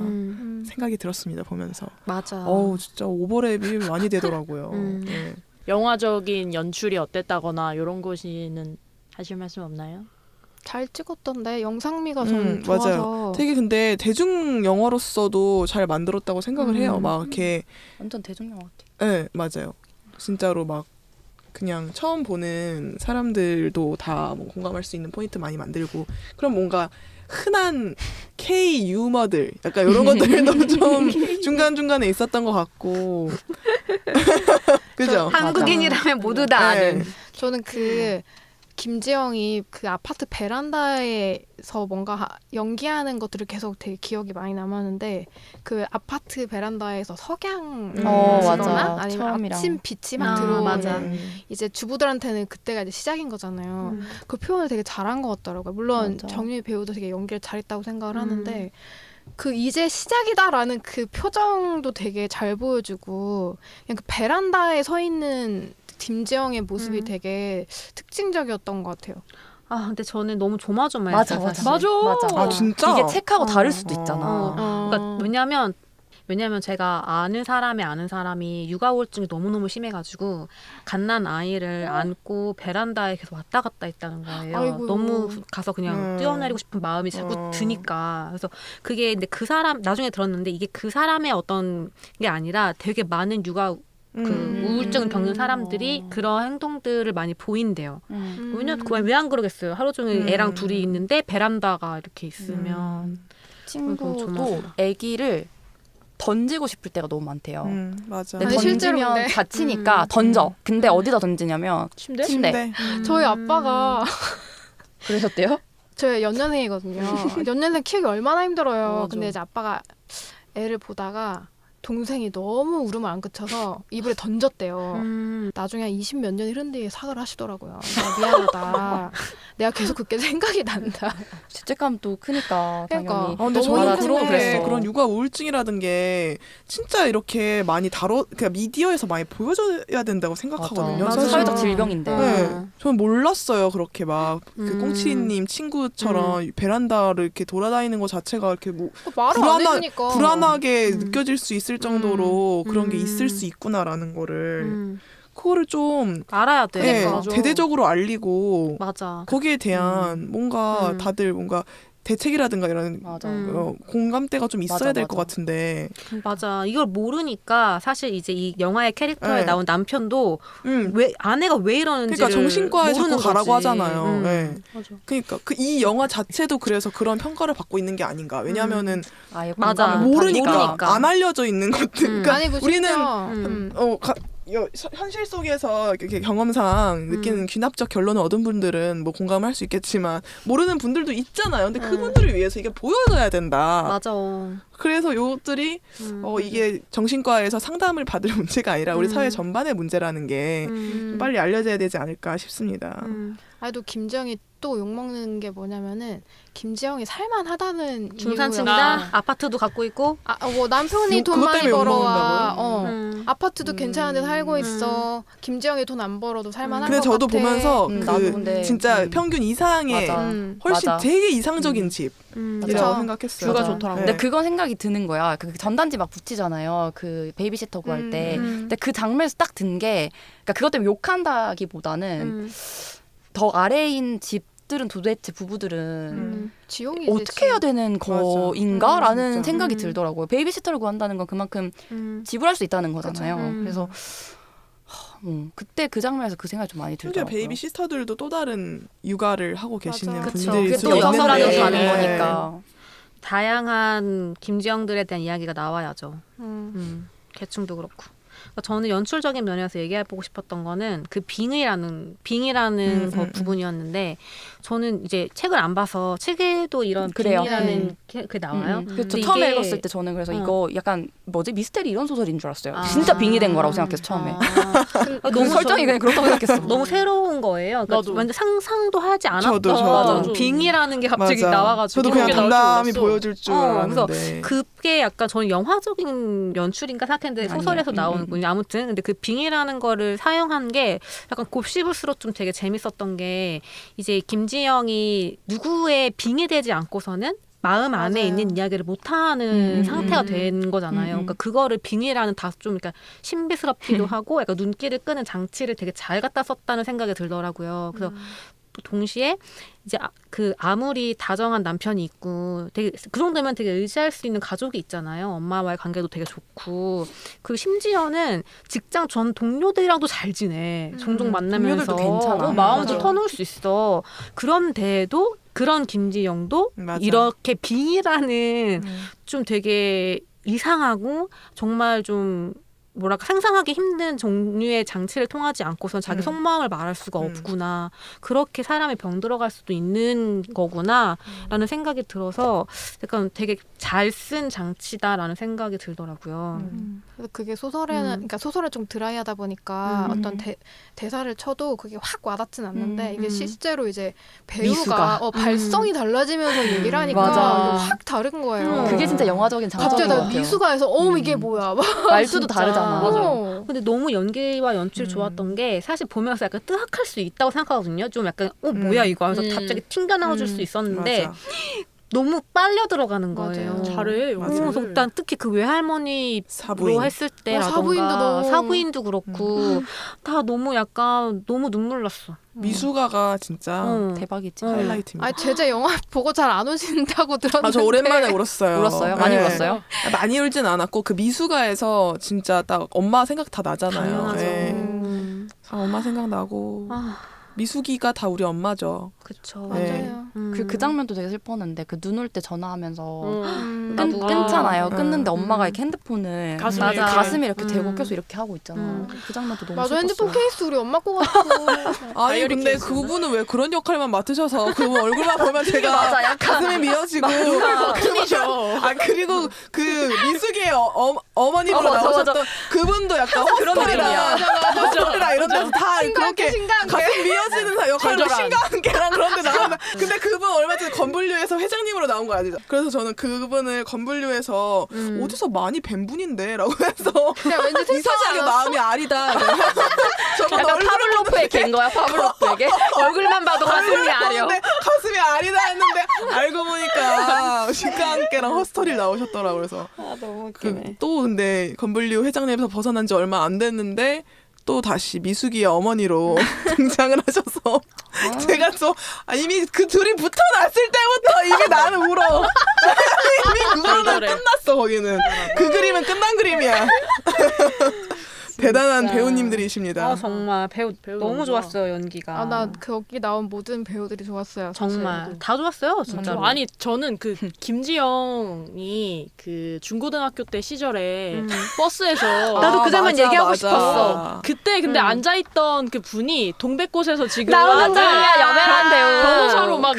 생각이 들었습니다 보면서. 맞아. 어우 진짜 오버랩이 많이 되더라고요. 네. 영화적인 연출이 어땠다거나 이런 것이는 하실 말씀 없나요? 잘 찍었던데 영상미가 좀 좋아서 맞아요. 되게 근데 대중 영화로서도 잘 만들었다고 생각을 해요. 막 이렇게 완전 대중영화 같아. 네, 맞아요. 진짜로 막 그냥 처음 보는 사람들도 다 뭐 공감할 수 있는 포인트 많이 만들고 그럼 뭔가 흔한 K 유머들 약간 이런 것들도 좀 중간중간에 있었던 것 같고 그죠? 한국인이라면 모두 다 아는. 네. 저는 그 김지영이 그 아파트 베란다에서 뭔가 연기하는 것들을 계속 되게 기억이 많이 남았는데 그 아파트 베란다에서 석양 맞아. 지거나 아니면 처음이랑. 아침 빛이 막 아, 들어오는 맞아. 이제 주부들한테는 그때가 이제 시작인 거잖아요. 그 표현을 되게 잘한 것 같더라고요. 물론 맞아. 정유미 배우도 되게 연기를 잘했다고 생각을 하는데 그 이제 시작이다라는 그 표정도 되게 잘 보여주고 그냥 그 베란다에 서 있는 김지영의 모습이 되게 특징적이었던 것 같아요. 아 근데 저는 너무 조마조마했어요. 맞아. 사실. 아 진짜? 이게 책하고 다를 수도 있잖아. 그러니까 왜냐면 제가 아는 사람이 육아 우울증이 너무너무 심해가지고 갓난 아이를 안고 베란다에 계속 왔다 갔다 했다는 거예요. 아이고요. 너무 가서 그냥 뛰어내리고 싶은 마음이 자꾸 드니까. 그래서 그게 근데 그 사람 나중에 들었는데 이게 그 사람의 어떤 게 아니라 되게 많은 육아 그 우울증을 겪는 사람들이 그런 행동들을 많이 보인대요. 왜냐면 왜 안 그러겠어요. 하루 종일 애랑 둘이 있는데 베란다가 이렇게 있으면. 친구도 아기를 던지고 싶을 때가 너무 많대요. 맞아. 근데 아니, 실제로 던지면 근데. 다치니까 던져. 근데 어디다 던지냐면 침대? 침대. 저희 아빠가 그러셨대요? 저희 연년생이거든요. 연년생 키우기 얼마나 힘들어요. 맞아. 근데 이제 아빠가 애를 보다가 동생이 너무 울음을 안 그쳐서 이불에 던졌대요. 나중에 한 20 몇 년이 흐른 뒤에 사과를 하시더라고요. 미안하다. 내가 계속 그게 생각이 난다. 죄책감도 크니까 그러니까. 당연히. 근데 너무 저는 힘든데. 그런 그런 육아 우울증이라든 게 진짜 이렇게 많이 그러니까 미디어에서 많이 보여줘야 된다고 생각하거든요. 맞아. 사실. 사회적 질병인데. 네, 저는 몰랐어요. 그렇게 막 그 꽁치님 친구처럼 베란다를 이렇게 돌아다니는 것 자체가 이렇게 뭐 말을 안 해주니까. 불안하게 느껴질 수 있을 정도로 그런 게 있을 수 있구나라는 거를 그거를 좀 알아야 돼. 네, 맞아. 대대적으로 알리고 맞아. 거기에 대한 뭔가 다들 뭔가 대책이라든가 이런 맞아. 공감대가 좀 있어야 맞아, 될 것 맞아. 같은데 맞아. 이걸 모르니까 사실 이제 이 영화의 캐릭터에 네. 나온 남편도 왜 아내가 왜 이러는지 그러니까 정신과에 자꾸 가라고 하잖아요. 네. 맞아. 그러니까 이 영화 자체도 그래서 그런 평가를 받고 있는 게 아닌가. 왜냐하면은 아예 맞아. 공감을 모르니까, 모르니까. 안 알려져 있는 것들. 그러니까 아니고 우리는 심지어, 현실 속에서 이렇게 경험상 느끼는 귀납적 결론을 얻은 분들은 뭐 공감을 할 수 있겠지만 모르는 분들도 있잖아요. 근데 그분들을 위해서 이게 보여줘야 된다. 맞아. 그래서 요것들이 이게 정신과에서 상담을 받을 문제가 아니라 우리 사회 전반의 문제라는 게 빨리 알려져야 되지 않을까 싶습니다. 아또 김지영이 또 욕먹는 게 뭐냐면은 김지영이 살만하다는 중산층이다. 이유로 아파트도 갖고 있고. 뭐 남편이 돈 그것 많이 때문에 벌어와. 욕먹는다고요? 아파트도 괜찮은 데 살고 있어. 김지영이 돈 안 벌어도 살만한 근데 것 저도 같아. 보면서 나도 근데, 진짜 평균 이상의 맞아. 훨씬 맞아. 되게 이상적인 집이라고 그쵸. 생각했어요. 뷰가 맞아. 좋더라고. 근데 그건 생각이 드는 거야. 그 전단지 막 붙이잖아요. 그 베이비시터 구할 때. 근데 그 장면에서 딱 든 게, 그러니까 그것 때문에 욕한다기보다는 더 아래인 집들은 도대체 부부들은 지용이 어떻게 해야 되는 거인가라는 진짜. 생각이 들더라고요. 베이비시터를 구한다는 건 그만큼 지불할 수 있다는 거잖아요. 그쵸. 그래서 그때 그 장면에서 그 생각이 좀 많이 심지어 들더라고요. 베이비 시스터들도 또 다른 육아를 하고 계시는 맞아. 그쵸. 분들이 그게 또 또 있는데 여성라는 가는 네. 거니까. 다양한 김지영들에 대한 이야기가 나와야죠. 계층도 그렇고. 그러니까 저는 연출적인 면에서 얘기해보고 싶었던 거는 그 빙이라는 부분이었는데 저는 이제 책을 안 봐서 책에도 이런 그래요. 빙이라는 그게 나와요. 그렇죠. 근데 처음에 이게- 읽었을 때 저는 그래서 이거 약간 미스테리 이런 소설인 줄 알았어요. 아. 진짜 빙의된 거라고 생각해서 처음에. 아, 너무 설정이 그냥 그렇다고 생각했어. 너무 새로운 거예요. 그러니까 나도. 완전 상상도 하지 않았던 저도. 빙이라는 게 갑자기 맞아. 나와가지고 저도 그냥 그게 나올 줄 담담히 몰랐어. 보여줄 줄 그래서 알았는데 그게 약간 저는 영화적인 연출인가 생각했는데 아니에요. 소설에서 나오는군요. 아무튼 근데 그 빙이라는 거를 사용한 게 약간 곱씹을수록 좀 되게 재밌었던 게 이제 김지영이 누구의 빙이 되지 않고서는 마음 안에 맞아요. 있는 이야기를 못하는 상태가 된 거잖아요. 그러니까 그거를 빙의라는 다 좀 그러니까 신비스럽기도 하고 약간 눈길을 끄는 장치를 되게 잘 갖다 썼다는 생각이 들더라고요. 그래서 동시에 이제 그 아무리 다정한 남편이 있고 되게 그 정도면 되게 의지할 수 있는 가족이 있잖아요. 엄마와의 관계도 되게 좋고 그리고 심지어는 직장 전 동료들이랑도 잘 지내. 종종 만나면서 동료들도 괜찮아. 마음도 맞아. 터놓을 수 있어. 그런데도 그런 김지영도 맞아. 이렇게 빙이라는 좀 되게 이상하고 정말 좀 뭐랄까 상상하기 힘든 종류의 장치를 통하지 않고선 자기 속마음을 말할 수가 없구나. 그렇게 사람이 병들어갈 수도 있는 거구나 라는 생각이 들어서 약간 되게 잘 쓴 장치다라는 생각이 들더라고요. 그래서 그게 소설에는 그러니까 소설은 좀 드라이하다 보니까 어떤 대사를 쳐도 그게 확 와닿진 않는데 이게 실제로 이제 배우가 미수가. 발성이 달라지면서 얘기를 하니까 맞아. 이게 확 다른 거예요. 그게 진짜 영화적인 장점인 갑자기 것 나 같아요. 미수가 해서 이게 뭐야 막 말투도 진짜. 다르잖아. 맞아. 근데 너무 연기와 연출이 좋았던 게 사실 보면서 약간 뜨악할 수 있다고 생각하거든요. 좀 약간 뭐야 이거 하면서 갑자기 튕겨나와줄 수 있었는데 맞아. 너무 빨려 들어가는 거예요. 맞아요. 잘해. 맞아요. 그래서 일단 특히 그 외할머니로 사부인 했을 때라던가 사부인도 너무- 사부인도 그렇고 다 너무 약간 너무 눈물 났어. 미숙아가 진짜 대박이지. 하이라이트입니다. 아니 제재 영화 보고 잘 안 우신다고 들었는데 저 오랜만에 울었어요. 울었어요? 많이 네. 울었어요? 많이 울진 않았고 그 미숙아에서 진짜 딱 엄마 생각 다 나잖아요. 당연하죠. 네. 엄마 생각 나고 아, 미숙이가 다 우리 엄마죠. 그쵸. 네. 맞아요. 그 장면도 되게 슬펐는데 그 눈 올 때 전화하면서 나도- 끊잖아요. 아, 끊는데 엄마가 이렇게 핸드폰을 가슴에 맞아. 가슴에 이렇게 대고 껴서 이렇게 하고 있잖아. 음. 그 장면도 너무 맞아 슬펐어요. 핸드폰 케이스 우리 엄마 거 같고 아니 다이어리 근데 케이스였나? 그분은 왜 그런 역할만 맡으셔서 그분 얼굴만 보면 제가 맞아, 약간 가슴이 미어지고 큰이죠. 아 그리고 그 미숙이의 어머님으로 맞아, 나오셨던 그분도 약간 호스터리랑 호스터리랑 이런 데서 다 그렇게 가슴 미어지는 역할로 절절한. 신강한개랑 그런 데 나오는데 근데 그분 얼마 전에 건불류에서 회장님으로 나온 거 아니죠? 그래서 저는 그분을 건불류에서 어디서 많이 뵌 분인데 라고 해서 그냥 왠지 슬프지 이상하게 않았어? 마음이 아리다 저번 약간 얼굴을 파블로프의 개인 거야. 파블로프에게 얼굴만 봐도 가슴이 아려. 보는데 가슴이 아리다 했는데 알고 보니까 신강한개랑 허스터리를 나오셨더라고요. 그래서 너무 또 근데 건불류 회장님에서 벗어난 지 얼마 안 됐는데 또 다시 미숙이의 어머니로 등장을 하셔서 제가 또 이미 그 둘이 붙어놨을 때부터 이미 나는 울어. 이미 그거는 절절해. 끝났어 거기는. 그 그림은 끝난 그림이야. 대단한 배우님들이십니다. 아 정말 배우 배우 너무 너무 좋아. 좋았어요 연기가. 나 거기 나온 모든 배우들이 좋았어요. 사실. 정말 다 좋았어요 진짜. 아니 저는 그 김지영이 그 중고등학교 때 시절에 버스에서 나도 그 장면 맞아, 얘기하고 맞아. 싶었어. 그때 근데 앉아있던 그 분이 동백꽃에서 지금 나오는 아들 분이야, 연애를 한대요. 변호사로 막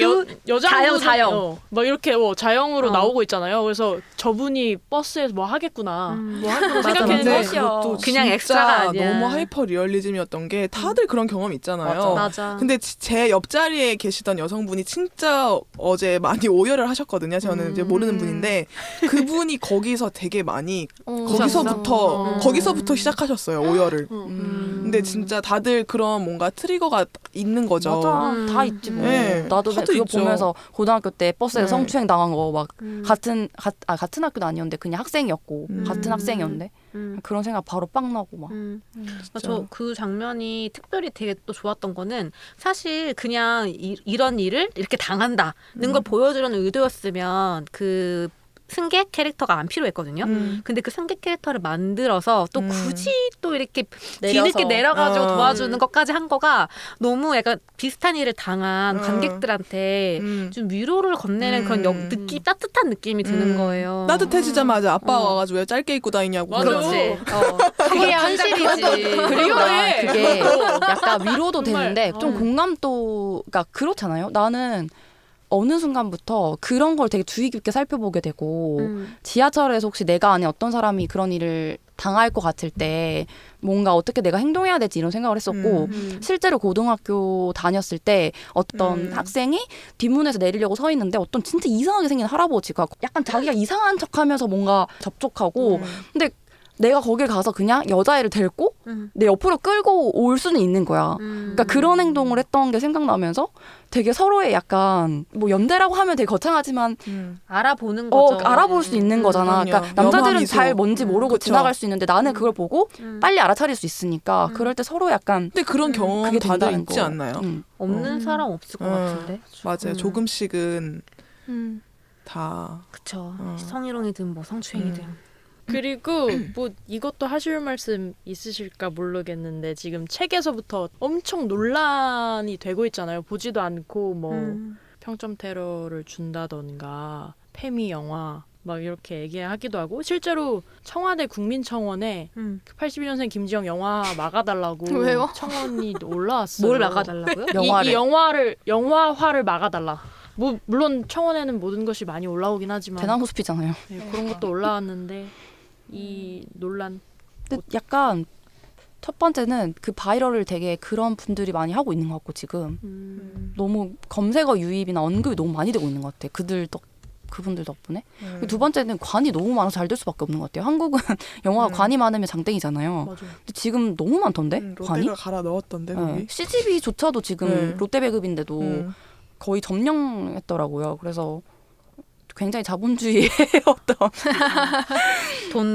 여자분 자영. 막 이렇게 자영으로 어. 나오고 있잖아요. 그래서 저분이 버스에서 뭐 하겠구나. 뭐 할 거라고 맞아, 생각했는데 맞아. 멋이야. 그것도 그냥 진짜 엑스트라가 아니야. 너무 하이퍼 리얼리즘이었던 게 다들 그런 경험 있잖아요. 맞아. 근데 제 옆자리에 계시던 여성분이 진짜 어제 많이 오열을 하셨거든요. 저는 이제 모르는 분인데 그분이 거기서 되게 많이 거기서부터 시작하셨어요. 오열을. 근데 진짜 다들 그런 뭔가 트리거가 있는 거죠. 맞아. 다 있지 뭐. 네, 나도 다들 그거 있죠. 보면서 고등학교 때 버스에서 네. 성추행 당한 거 막 같은 학교는 아니었는데 그냥 학생이었고 같은 학생이었는데 그런 생각 바로 빵 나고 막. 저 그 장면이 특별히 되게 또 좋았던 거는 사실 그냥 이런 일을 이렇게 당한다는 걸 보여주려는 의도였으면 그 승객 캐릭터가 안 필요했거든요. 근데 그 승객 캐릭터를 만들어서 또 굳이 또 이렇게 뒤늦게 내려가지고 도와주는 것까지 한 거가 너무 약간 비슷한 일을 당한 관객들한테 좀 위로를 건네는 그런 느낌, 따뜻한 느낌이 드는 거예요. 따뜻해지자마자 아빠가 와가지고 왜 짧게 입고 다니냐고. 맞아. 그렇지. 그게 현실이지. 그리고 나 그게 약간 위로도 정말, 되는데 좀 공감도가 그렇잖아요. 나는 어느 순간부터 그런 걸 되게 주의 깊게 살펴보게 되고 지하철에서 혹시 내가 아닌 어떤 사람이 그런 일을 당할 것 같을 때 뭔가 어떻게 내가 행동해야 되지 이런 생각을 했었고 실제로 고등학교 다녔을 때 어떤 학생이 뒷문에서 내리려고 서 있는데 어떤 진짜 이상하게 생긴 할아버지가 약간 자기가 이상한 척하면서 뭔가 접촉하고 근데 내가 거길 가서 그냥 여자애를 데리고 내 옆으로 끌고 올 수는 있는 거야. 그러니까 그런 행동을 했던 게 생각나면서 되게 서로의 약간 뭐 연대라고 하면 되게 거창하지만 알아보는 거죠. 알아볼 수 있는 거잖아. 그럼요. 그러니까 남자들은 염화미소. 잘 뭔지 모르고 그쵸. 지나갈 수 있는데 나는 그걸 보고 빨리 알아차릴 수 있으니까 그럴 때 서로 약간 근데 그런 경험 그게 다들 된다는 있지 거. 않나요? 없는 사람 없을 것 같은데. 맞아요. 조금씩은 음. 다. 그쵸. 성희롱이든 뭐 성추행이든. 그리고 뭐 이것도 하실 말씀 있으실까 모르겠는데 지금 책에서부터 엄청 논란이 되고 있잖아요. 보지도 않고 뭐 평점 테러를 준다던가 페미 영화 막 이렇게 얘기하기도 하고 실제로 청와대 국민청원에 81년생 김지영 영화 막아달라고 왜요? 청원이 올라왔어요. 뭘 막아달라고요? 영화를. 이 영화화를 막아달라. 뭐 물론 청원에는 모든 것이 많이 올라오긴 하지만 대나무 숲이잖아요. 네, 그런 것도 올라왔는데 이 논란 근데 약간 첫 번째는 그 바이럴을 되게 그런 분들이 많이 하고 있는 것 같고 지금 너무 검색어 유입이나 언급이 너무 많이 되고 있는 것 같아. 그분들 덕분에. 그리고 두 번째는 관이 너무 많아서 잘 될 수밖에 없는 것 같아요. 한국은 영화가 관이 많으면 장땡이잖아요. 맞아. 근데 지금 너무 많던데 관이. 롯데가 갈아 넣었던데 네. 거기. CGV조차도 지금 네. 롯데 배급인데도 거의 점령했더라고요. 그래서 굉장히 자본주의의 어떤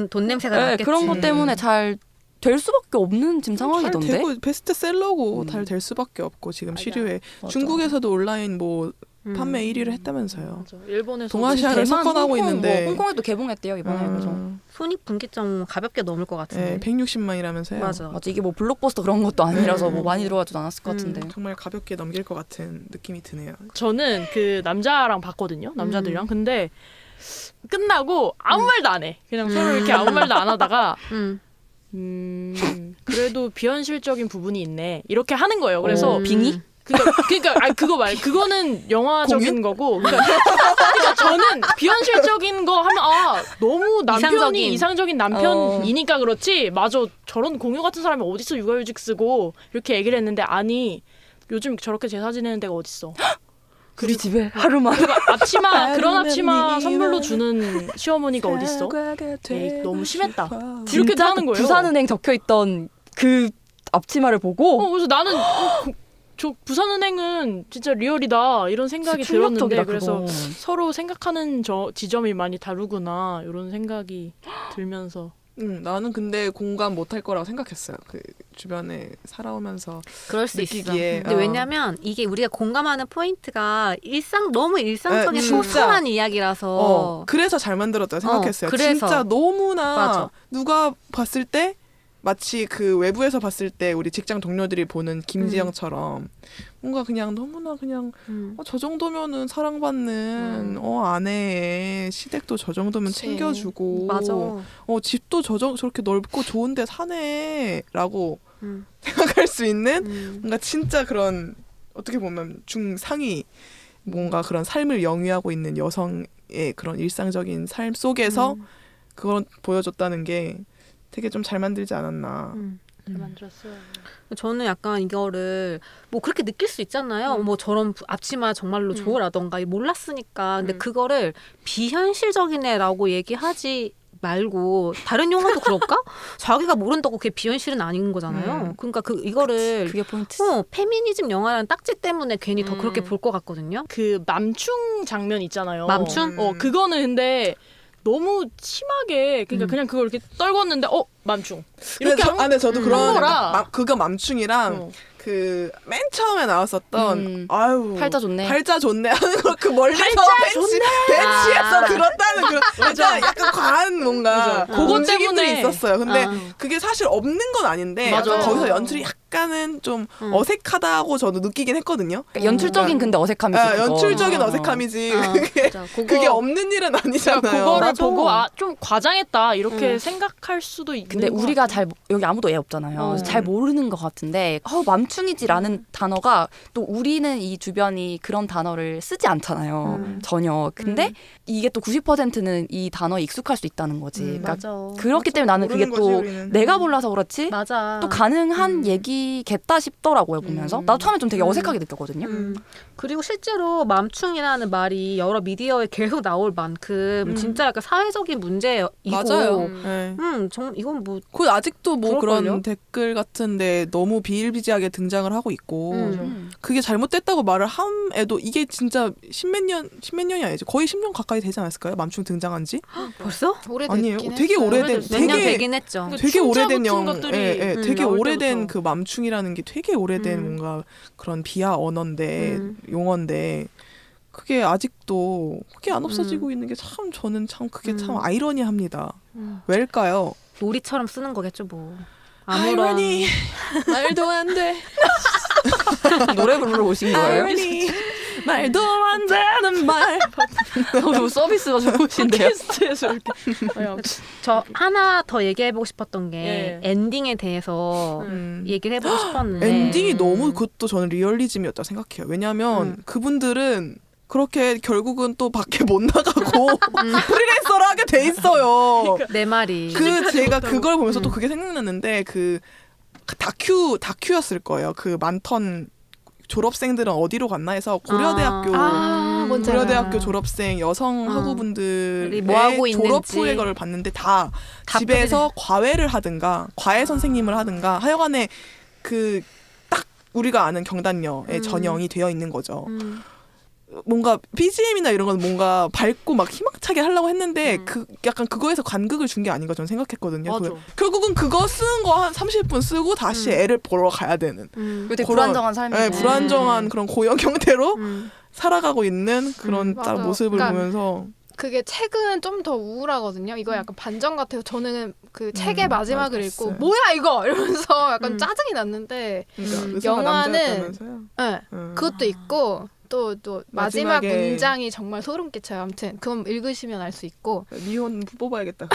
돈 냄새가 네, 났겠지. 그런 것 때문에 잘 될 수밖에 없는 지금 상황이던데. 잘 되고 베스트셀러고 잘 될 수밖에 없고 지금 시류에 맞아. 중국에서도 온라인 뭐 판매 1위를 했다면서요. 맞아. 일본에서 동아시아를 대만, 석권하고 홍콩, 있는데. 뭐 홍콩에도 개봉했대요 이번에. 그래서 손익분기점 가볍게 넘을 것 같은데. 네, 160만이라면서요. 맞아. 맞아 이게 뭐 블록버스터 그런 것도 아니라서 뭐 많이 들어가지도 않았을 것 같은데. 정말 가볍게 넘길 것 같은 느낌이 드네요. 저는 그 남자랑 봤거든요. 남자들이랑. 근데 끝나고 아무 말도 안 해. 그냥 서로 이렇게 아무 말도 안 하다가 그래도 비현실적인 부분이 있네. 이렇게 하는 거예요. 그래서 빙의? 그러니까 아니 그거 말 그거는 영화적인 거고. 그러니까 저는 비현실적인 거 하면 너무 남편이 이상적인 남편이니까 그렇지. 맞아. 저런 공유 같은 사람이 어딨어 육아휴직 쓰고 이렇게 얘기를 했는데 아니 요즘 저렇게 제사 지내는 데가 어딨어. 우리 집에 하루만. 앞치마 그런 앞치마 선물로 주는 시어머니가 어딨어? 에이, 너무 심했다. 이렇게 진짜 하는 거예요. 부산은행 적혀있던 그 앞치마를 보고 그래서 나는 저 부산은행은 진짜 리얼이다 이런 생각이 들었는데 그래서 서로 생각하는 지점이 많이 다르구나 이런 생각이 들면서 나는 근데 공감 못할 거라고 생각했어요. 그 주변에 살아오면서 그럴 수 있어. 느끼기에. 근데 왜냐면 이게 우리가 공감하는 포인트가 너무 일상적인 네, 진짜. 소소한 이야기라서. 그래서 잘 만들었다고 생각했어요. 그래서. 진짜 너무나 맞아. 누가 봤을 때 마치 그 외부에서 봤을 때 우리 직장 동료들이 보는 김지영처럼 뭔가 그냥 너무나 그냥 저 정도면은 사랑받는 아내의 시댁도 저 정도면 그치. 챙겨주고 맞아. 집도 저렇게 넓고 좋은데 사네라고 생각할 수 있는 뭔가 진짜 그런 어떻게 보면 중상위 뭔가 그런 삶을 영위하고 있는 여성의 그런 일상적인 삶 속에서 그걸 보여줬다는 게 되게 좀 잘 만들지 않았나. 만들었어요. 저는 약간 이거를 뭐 그렇게 느낄 수 있잖아요. 뭐 저런 앞치마 정말로 좋으라던가 몰랐으니까. 근데 그거를 비현실적이네라고 얘기하지 말고 다른 영화도 그럴까? 자기가 모른다고 그게 비현실은 아닌 거잖아요. 그러니까 이거를 그게 포인트. 페미니즘 영화라는 딱지 때문에 괜히 더 그렇게 볼 것 같거든요. 그 맘충 장면 있잖아요. 맘충? 그거는 근데 너무 심하게 그러니까 그냥 그걸 이렇게 떨궜는데 맘충 이렇게 근데 저도 그런 거라. 약간 그거 맘충이랑 그 맨 처음에 나왔었던 아유 팔자 좋네. 팔자 좋네 하는 거 그 멀리서 벤치에서 들었다는 그런 약간 과한 뭔가 그거 움직임들이 때문에. 있었어요. 근데 그게 사실 없는 건 아닌데 맞아. 약간 거기서 연출이 약간은 좀 어색하다고 저도 느끼긴 했거든요. 그러니까 연출적인 근데 어색함이 있어. 연출적인 어색함이지 그게 맞아. 그게 없는 일은 아니잖아요. 그거를 맞아. 보고 좀 과장했다 이렇게 생각할 수도 있는 근데 것 우리가 같아요. 여기 아무도 애 없잖아요. 그래서 잘 모르는 것 같은데 맘충이지라는 단어가 또 우리는 이 주변이 그런 단어를 쓰지 않잖아요. 전혀. 근데 이게 또 90%는 이 단어에 익숙할 수 있다는 거지. 그러니까 맞아. 그렇기 때문에 나는 그게 모르는 거지, 또 우리는. 내가 몰라서 그렇지 맞아. 또 가능한 얘기겠다 싶더라고요 보면서. 나도 처음에 좀 되게 어색하게 느꼈거든요. 그리고 실제로 맘충이라는 말이 여러 미디어에 계속 나올 만큼 진짜 약간 사회적인 문제이고 맞아요. 네. 이건 뭐 그 아직도 뭐 그럴걸요? 그런 댓글 같은데 너무 비일비재하게 등장을 하고 있고 음. 그게 잘못됐다고 말을 함에도 이게 진짜 십몇 년이 아니지 거의 10년 가까이 되지 않았을까요? 맘충 등장한 지? 벌써? 아니에요. 오래됐긴 되게 했어요. 오래된 몇 년 되게 되긴 했죠. 그 되게 춘자 오래된 같은 것들이 되게 나올 오래된 때부터. 그 맘충이라는 게 되게 오래된 뭔가 그런 비하 언어인데 용어인데 그게 아직도 그게 안 없어지고 있는 게 참 저는 참 그게 참 아이러니합니다. 왜일까요? 놀이처럼 쓰는 거겠죠 뭐. 아이러니 말도 안 돼. 노래 부르러 오신 거예요? 아이러니 말도 안 되는 말. 너무 서비스가 좋으신데요. 팟캐스트에서 이렇게 아무튼. 저 하나 더 얘기해보고 싶었던 게 예. 엔딩에 대해서 얘기를 해보고 싶었는데 엔딩이 너무 그것도 저는 리얼리즘이었다 생각해요. 왜냐하면 그분들은 그렇게 결국은 또 밖에 못 나가고 프리랜서를 하게 돼 있어요. 내 말이 제가 그걸 보면서 또 그게 생각났는데 그 다큐였을 거예요. 그 많던 졸업생들은 어디로 갔나 해서 고려대학교 뭔지 고려대학교 알아요. 졸업생 여성 학우분들의 뭐 하고 졸업 있는지. 후에 걸 봤는데 다 다 집에서 과외를 하든가 과외 선생님을 하든가 하여간에 그 딱 우리가 아는 경단녀의 전형이 되어 있는 거죠. 뭔가 BGM이나 이런 건 뭔가 밝고 막 희망차게 하려고 했는데 그 약간 그거에서 간극을 준 게 아닌가 저는 생각했거든요. 맞아. 결국은 그거 쓰는 거 한 30분 쓰고 다시 애를 보러 가야 되는 되게 그런- 불안정한 삶이고. 네, 불안정한 그런 고역 형태로 살아가고 있는 그런 딱 맞아. 모습을 그러니까 보면서 그게 책은 좀 더 우울하거든요. 이거 약간 반전 같아서 저는 그 책의 마지막을 맞아, 읽고 봤어요. 뭐야 이거 이러면서 약간 짜증이 났는데 그러니까 의사가 영화는 남자였다면서요? 네, 그것도 있고 또 마지막 마지막에- 문장이 정말 소름 끼쳐요. 아무튼 그건 읽으시면 알 수 있고. 미혼 뽑아야겠다.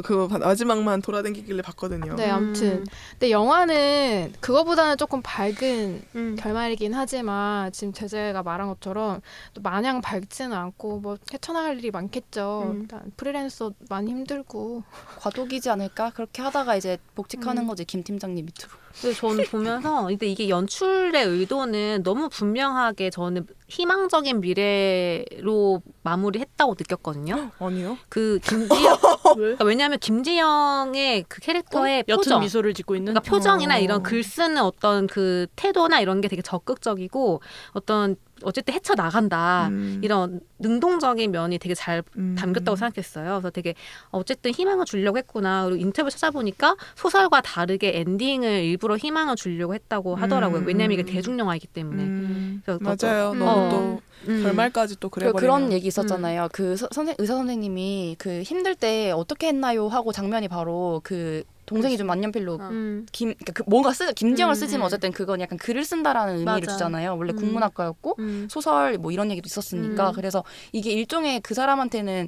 그거 마지막만 돌아다니길래 봤거든요. 네, 아무튼 근데 영화는 그거보다는 조금 밝은 결말이긴 하지만 지금 제재가 말한 것처럼 또 마냥 밝지는 않고 뭐 헤쳐나갈 일이 많겠죠. 일단 프리랜서 많이 힘들고. 과도기지 않을까? 그렇게 하다가 이제 복직하는 거지 김 팀장님 밑으로. 근데 저는 보면서 근데 이게 연출의 의도는 너무 분명하게 저는 희망적인 미래로 마무리했다고 느꼈거든요. 아니요. 그 김지영 왜? 그러니까 왜냐하면 김지영의 그 캐릭터의 옅은 표정 미소를 짓고 있는 그러니까 표정이나 이런 글 쓰는 어떤 그 태도나 이런 게 되게 적극적이고 어떤 어쨌든 헤쳐나간다 이런 능동적인 면이 되게 잘 담겼다고 생각했어요. 그래서 되게 어쨌든 희망을 주려고 했구나. 그리고 인터뷰 찾아보니까 소설과 다르게 엔딩을 일부러 희망을 주려고 했다고 하더라고요. 왜냐하면 이게 대중영화이기 때문에. 그래서 맞아요. 너무 또 결말까지 또 그리고 그래버리면 그런 얘기 있었잖아요. 그 의사 선생님이 그 힘들 때 어떻게 했나요 하고 장면이 바로 그 동생이 좀 만년필로 음. 그러니까 뭔가 김지영을 음, 쓰지만 어쨌든 그건 약간 글을 쓴다라는 의미를 맞아. 주잖아요. 원래 음. 국문학과였고 소설 뭐 이런 얘기도 있었으니까 그래서 이게 일종의 그 사람한테는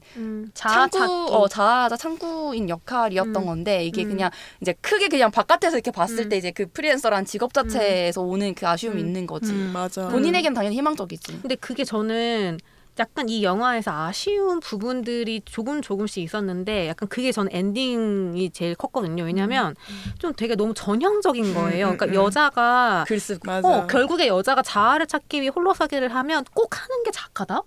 자아자 창구인 역할이었던 건데 이게 그냥 이제 크게 그냥 바깥에서 이렇게 봤을 때 이제 그 프리랜서라는 직업 자체에서 오는 그 아쉬움이 있는 거지. 맞아. 본인에겐 당연히 희망적이지. 근데 그게 저는 약간 이 영화에서 아쉬운 부분들이 조금씩 있었는데 약간 그게 전 엔딩이 제일 컸거든요. 왜냐면 좀 되게 너무 전형적인 거예요. 그러니까 여자가 글 쓰고. 맞아. 결국에 여자가 자아를 찾기 위해 홀로서기를 하면 꼭 하는 게 작가다?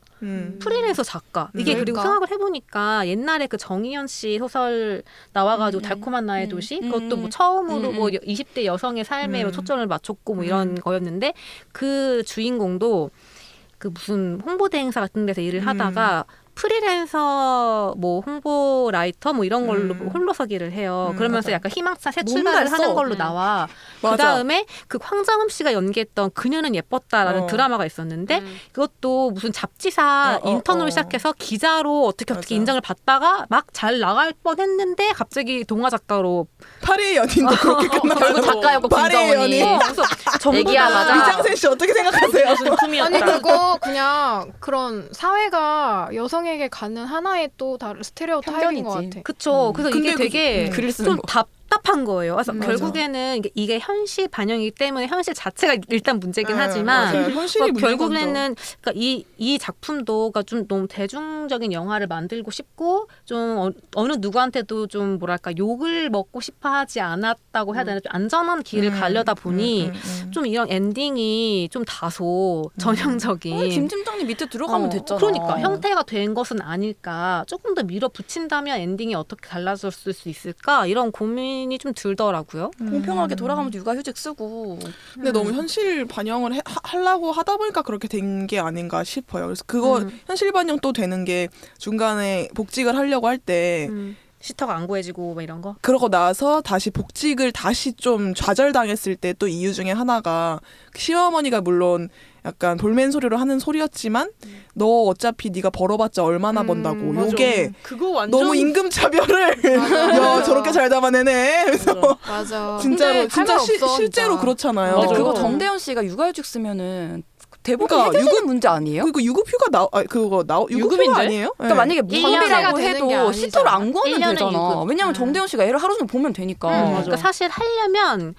프리랜서 작가. 이게 그리고 그러니까. 생각을 해보니까 옛날에 그 정희연 씨 소설 나와가지고 달콤한 나의 도시 그것도 뭐 처음으로 뭐 20대 여성의 삶에 초점을 맞췄고 뭐 이런 거였는데 그 주인공도 그 무슨 홍보대 행사 같은 데서 일을 하다가 프리랜서 뭐 홍보 라이터 뭐 이런 걸로 홀로서기를 해요. 그러면서 약간 희망찬 새 출발을 하는 걸로 나와. 그 맞아. 다음에 그 황정음 씨가 연기했던 그녀는 예뻤다라는 드라마가 있었는데 그것도 무슨 잡지사 인턴으로 시작해서 기자로 어떻게 맞아. 인정을 받다가 막 잘 나갈 뻔했는데 갑자기 동화 작가로 파리의 연인도 그렇게 끝나요. 결국 작가였고 파리의 김정은이. 연인. 그래서 전부 애기야, 다 맞아. 이장센 씨 어떻게 생각하세요? 무슨 품이었다. 아니 그거 그냥 그런 사회가 여성에게 갖는 하나의 또 다른 스테레오타입인 것 편견이지. 같아. 그쵸. 그래서 근데 이게 되게 글을 쓰는 좀 거. 답답한 거예요. 그래서 맞아. 결국에는 이게 현실 반영이기 때문에 현실 자체가 일단 문제긴 네, 하지만 맞아요. 현실이 문제인 결국에는 그러니까 이 작품도 그러니까 좀 너무 대중적인 영화를 만들고 싶고 좀 어느 누구한테도 좀 뭐랄까 욕을 먹고 싶어하지 않았다고 해야 되나 좀 안전한 길을 가려다 보니 좀 이런 엔딩이 좀 다소 전형적인 김 팀장님 밑에 들어가면 됐잖아. 그러니까 형태가 된 것은 아닐까. 조금 더 밀어붙인다면 엔딩이 어떻게 달라졌을 수 있을까? 이런 고민이 좀 들더라고요. 공평하게 돌아가면서 육아휴직 쓰고. 근데 너무 현실 반영을 하려고 하다 보니까 그렇게 된 게 아닌가 싶어요. 그래서 그거 현실 반영 또 되는 게 중간에 복직을 하려고 할 때 시터가 안 구해지고 뭐 이런 거. 그러고 나서 다시 복직을 다시 좀 좌절당했을 때 또 이유 중에 하나가 시어머니가 물론 약간 돌맨 소리로 하는 소리였지만 너 어차피 네가 벌어봤자 얼마나 번다고 맞아. 요게 그거 완전 너무 임금 차별을 야 저렇게 잘 담아내네. 그래서 맞아. 진짜로 근데 진짜 할 말 없어, 실제로 진짜. 그렇잖아요. 근데 맞아. 그거 정대현 씨가 육아휴직 쓰면은 대부분 그러니까 해결되는 문제 아니에요? 그리고 유급휴가 유급휴가 유급인데? 아니에요? 그러니까 만약에 일년제가 무선비라고 되는 게 해도 아니잖아. 시터를 안 구하면 1년은 되잖아. 유급. 왜냐면 정대현 씨가 애를 하루 종일 보면 되니까. 그러니까 사실 하면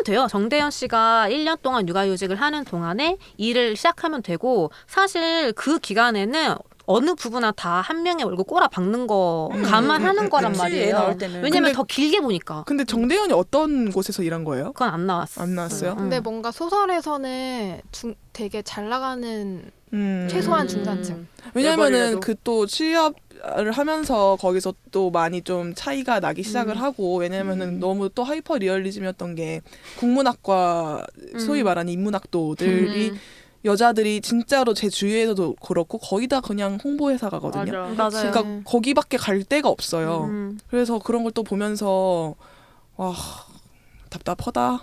돼요. 정대현 씨가 1년 동안 육아휴직을 하는 동안에 일을 시작하면 되고 사실 그 기간에는 어느 부분나 다 한 명의 얼굴 꼬라 박는 거 감안하는 거란 그치, 애 말이에요. 낳을 때는. 왜냐면 근데- 더 길게 보니까. 근데 정대현이 어떤 곳에서 일한 거예요? 그건 안 나왔어. 안 나왔어요? 근데 뭔가 소설에서는 되게 잘 나가는 음. 최소한 중산층. 왜냐면은 그 또 취업을 하면서 거기서 또 많이 좀 차이가 나기 시작을 하고 왜냐면은 너무 또 하이퍼 리얼리즘이었던 게 국문학과 소위 말하는 인문학도들이 여자들이 진짜로 제 주위에서도 그렇고 거의 다 그냥 홍보회사 가거든요. 맞아. 그러니까 거기밖에 갈 데가 없어요. 그래서 그런 걸 또 보면서 와 답답하다.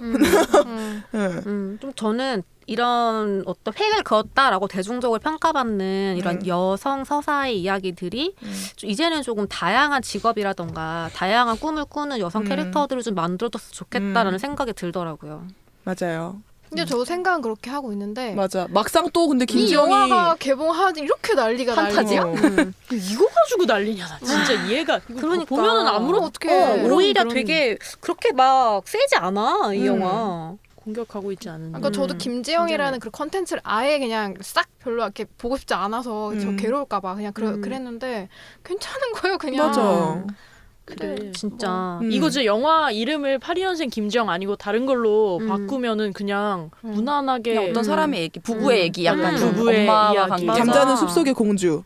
좀 저는 이런 어떤 획을 그었다라고 대중적으로 평가받는 이런 여성 서사의 이야기들이 좀 이제는 조금 다양한 직업이라던가 다양한 꿈을 꾸는 여성 캐릭터들을 좀 만들어줬으면 좋겠다라는 생각이 들더라고요. 맞아요. 근데 저도 생각은 그렇게 하고 있는데 맞아. 막상 또 근데 이 김지영이 영화가 개봉하지 이렇게 난리가 판타지야? 난리야. 이거 가지고 난리냐 나 진짜 이해가 이거 그러니까. 보면은 아무런 어떡해. 오히려 그런 되게 그렇게 막 세지 않아 이 영화. 공격하고 있지 않은. 그러니까 저도 김지영이라는 그 컨텐츠를 아예 그냥 싹 별로 이렇게 보고 싶지 않아서 저 괴로울까봐 그냥 그랬는데 괜찮은 거예요 그냥. 맞아. 그래. 진짜. 이거 저 영화 이름을 82년생 김지영 아니고 다른 걸로 바꾸면은 그냥 무난하게 그냥 어떤 사람의 얘기, 부부의 얘기 약간 좀 부부의 엄마와 이야기. 관계. 맞아. 잠자는 숲속의 공주.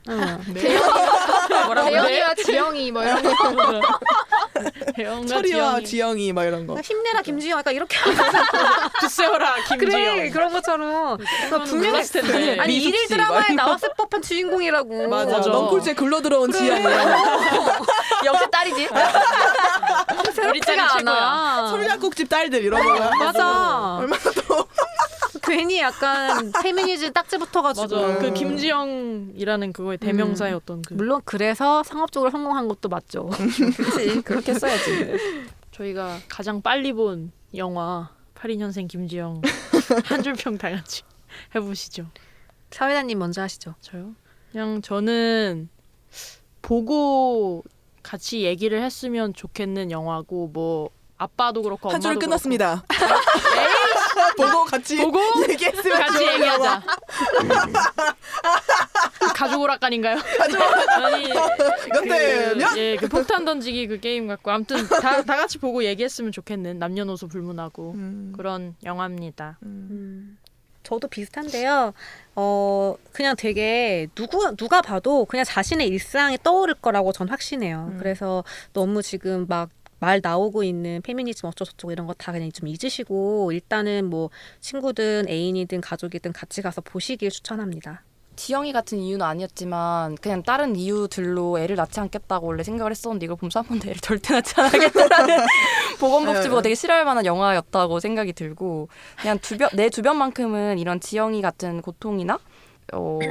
대현이와 지영이 뭐 이런 거. 대영과 철이와 지영이 지영이 막 이런 거. 힘내라 김지영 약간 이렇게 부세어라 김지영. 그래 그런 것처럼 그러니까 분명히 몰랐을 텐데. 아니 미숙 일일 씨, 드라마에 막 이런 나왔을 법한 주인공이라고. 맞아. 맞아. 넝쿨째 굴러 들어온 지영. 역시 딸이지. 우리 딸이 새롭지가 최고야. 않아. 솔약국집 딸들 이런 거. 맞아. 괜히 약간 페미니즘 딱지 붙어가지고. 맞아. 그 김지영이라는 그거의 대명사의 어떤 그 물론 그래서 상업적으로 성공한 것도 맞죠. 그렇지. 그렇게 써야지. 저희가 가장 빨리 본 영화 82년생 김지영 한 줄평 다 같이 해보시죠. 사회자님 먼저 하시죠. 저요? 그냥 저는 보고 같이 얘기를 했으면 좋겠는 영화고 뭐 아빠도 그렇고 한 줄 엄마도 끝났습니다. 보고 같이 보고 얘기했으면 같이 좋은 얘기하자. 가족 오락관인가요? 아니 몇 예, 그 폭탄 던지기 그 게임 같고 아무튼 다 같이 보고 얘기했으면 좋겠는 남녀노소 불문하고 그런 영화입니다. 저도 비슷한데요. 그냥 되게 누가 봐도 그냥 자신의 일상이 떠오를 거라고 전 확신해요. 그래서 너무 지금 막 말 나오고 있는 페미니즘 어쩌고저쩌고 이런 거 다 그냥 좀 잊으시고 일단은 뭐 친구든 애인이든 가족이든 같이 가서 보시길 추천합니다. 지영이 같은 이유는 아니었지만 그냥 다른 이유들로 애를 낳지 않겠다고 원래 생각을 했었는데 이걸 보면서 한 번도 애를 절대 낳지 않겠다라는 보건복지부가 되게 싫어할 만한 영화였다고 생각이 들고 그냥 내 주변만큼은 이런 지영이 같은 고통이나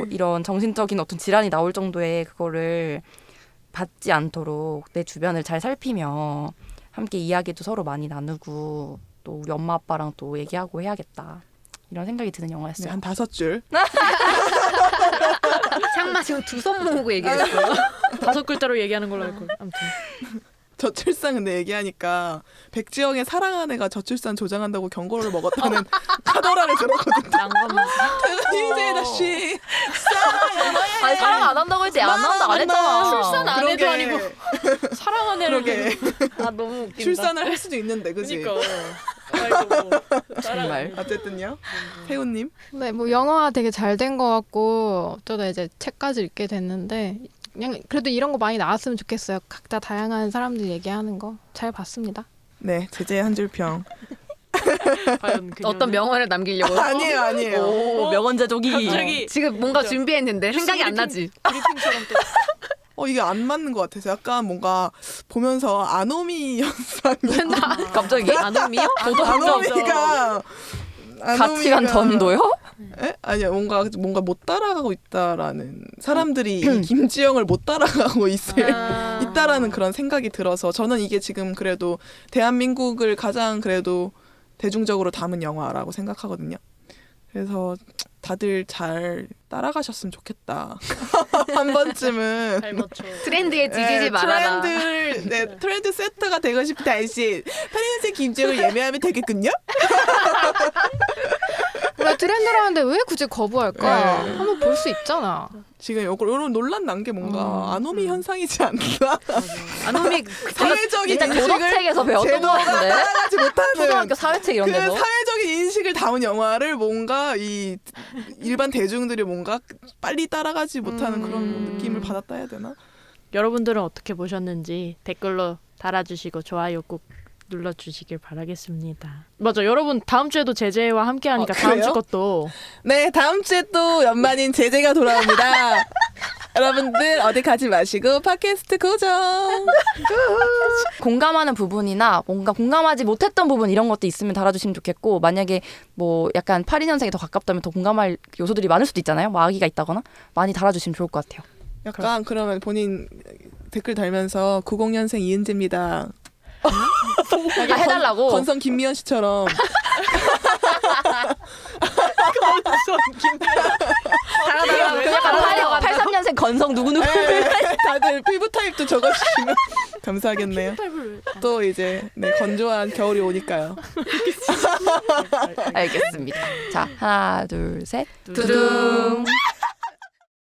이런 정신적인 어떤 질환이 나올 정도의 그거를 받지 않도록 내 주변을 잘 살피며 함께 이야기도 서로 많이 나누고 또 우리 엄마 아빠랑 또 얘기하고 해야겠다 이런 생각이 드는 영화였어요. 네, 한 5줄. 창마 지금 두 손 모으고 얘기했어요. 5글자로 얘기하는 걸로 알고 아무튼 저출산 근데 얘기하니까 백지영의 사랑한 애가 저출산 조장한다고 경고를 먹었다는 카더라를 들었거든요. 이재나 씨. 아니 사랑 안 한다고 했지 안 한다 안 했잖아. 출산 안 해도 그러게. 아니고 사랑하는 애를 그러게. 아 너무 웃긴다. 출산을 할 수도 있는데 그지? 그러니까 아이고 정말. 어쨌든요. 태훈님. 네, 뭐 영화 되게 잘 된 것 같고 어쩌다 이제 책까지 읽게 됐는데 그냥 그래도 이런 거 많이 나왔으면 좋겠어요. 각자 다양한 사람들 얘기하는 거 잘 봤습니다. 네, 제재 한 줄 평. 과연 어떤 명언을 남기려고 아니에요. 오 명언제조기. 갑자기 지금 뭔가 준비했는데 생각이 안 나지. 브리핑처럼 또 이게 안 맞는 것 같아서 약간 뭔가 보면서 아노미 현상이 갑자기 아노미요? 아노미가 가치관 전도요? 에? 아니야 뭔가 못 따라가고 있다라는 사람들이 이 김지영을 못 따라가고 있다라는 그런 생각이 들어서 저는 이게 지금 그래도 대한민국을 가장 그래도 대중적으로 담은 영화라고 생각하거든요. 그래서 다들 잘 따라가셨으면 좋겠다. 한 번쯤은 잘 맞춰. 트렌드에 뒤지지 말아라. 트렌드 세터가 되고 싶다 대신 8년생 김지영을 예매하면 되겠군요. 왜 트렌드라는데 왜 굳이 거부할까? 네. 한번 볼 수 있잖아. 지금 이런 논란 난 게 뭔가 아노미 현상이지 않나. 아노미 사회적인 일단 인식을 도덕책에서 배웠던 것 제도가 같은데 따라가지 못하는 초등학교 사회책 이런 그 데서 사회적인 인식을 담은 영화를 뭔가 이 일반 대중들이 뭔가 빨리 따라가지 못하는 그런 느낌을 받았다 해야 되나? 여러분들은 어떻게 보셨는지 댓글로 달아주시고 좋아요 꼭 눌러주시길 바라겠습니다. 맞아, 여러분 다음 주에도 제재와 함께하니까 다음 그래요? 주 것도 네, 다음 주에 또 연말인 제재가 돌아옵니다. 여러분들 어디 가지 마시고 팟캐스트 고정. 공감하는 부분이나 뭔가 공감하지 못했던 부분 이런 것도 있으면 달아주시면 좋겠고 만약에 뭐 약간 82년생이 더 가깝다면 더 공감할 요소들이 많을 수도 있잖아요. 뭐 아기가 있다거나 많이 달아주시면 좋을 것 같아요. 약간 그러면 본인 댓글 달면서 90년생 이은재입니다. 해달라고. 건성 김미연 씨처럼. 약간 83년생 건성 누구누구. 다들 피부 타입도 적어주시면 감사하겠네요. 또 이제 건조한 겨울이 오니까요. 알겠습니다. 자 하나 둘 셋. 두둥.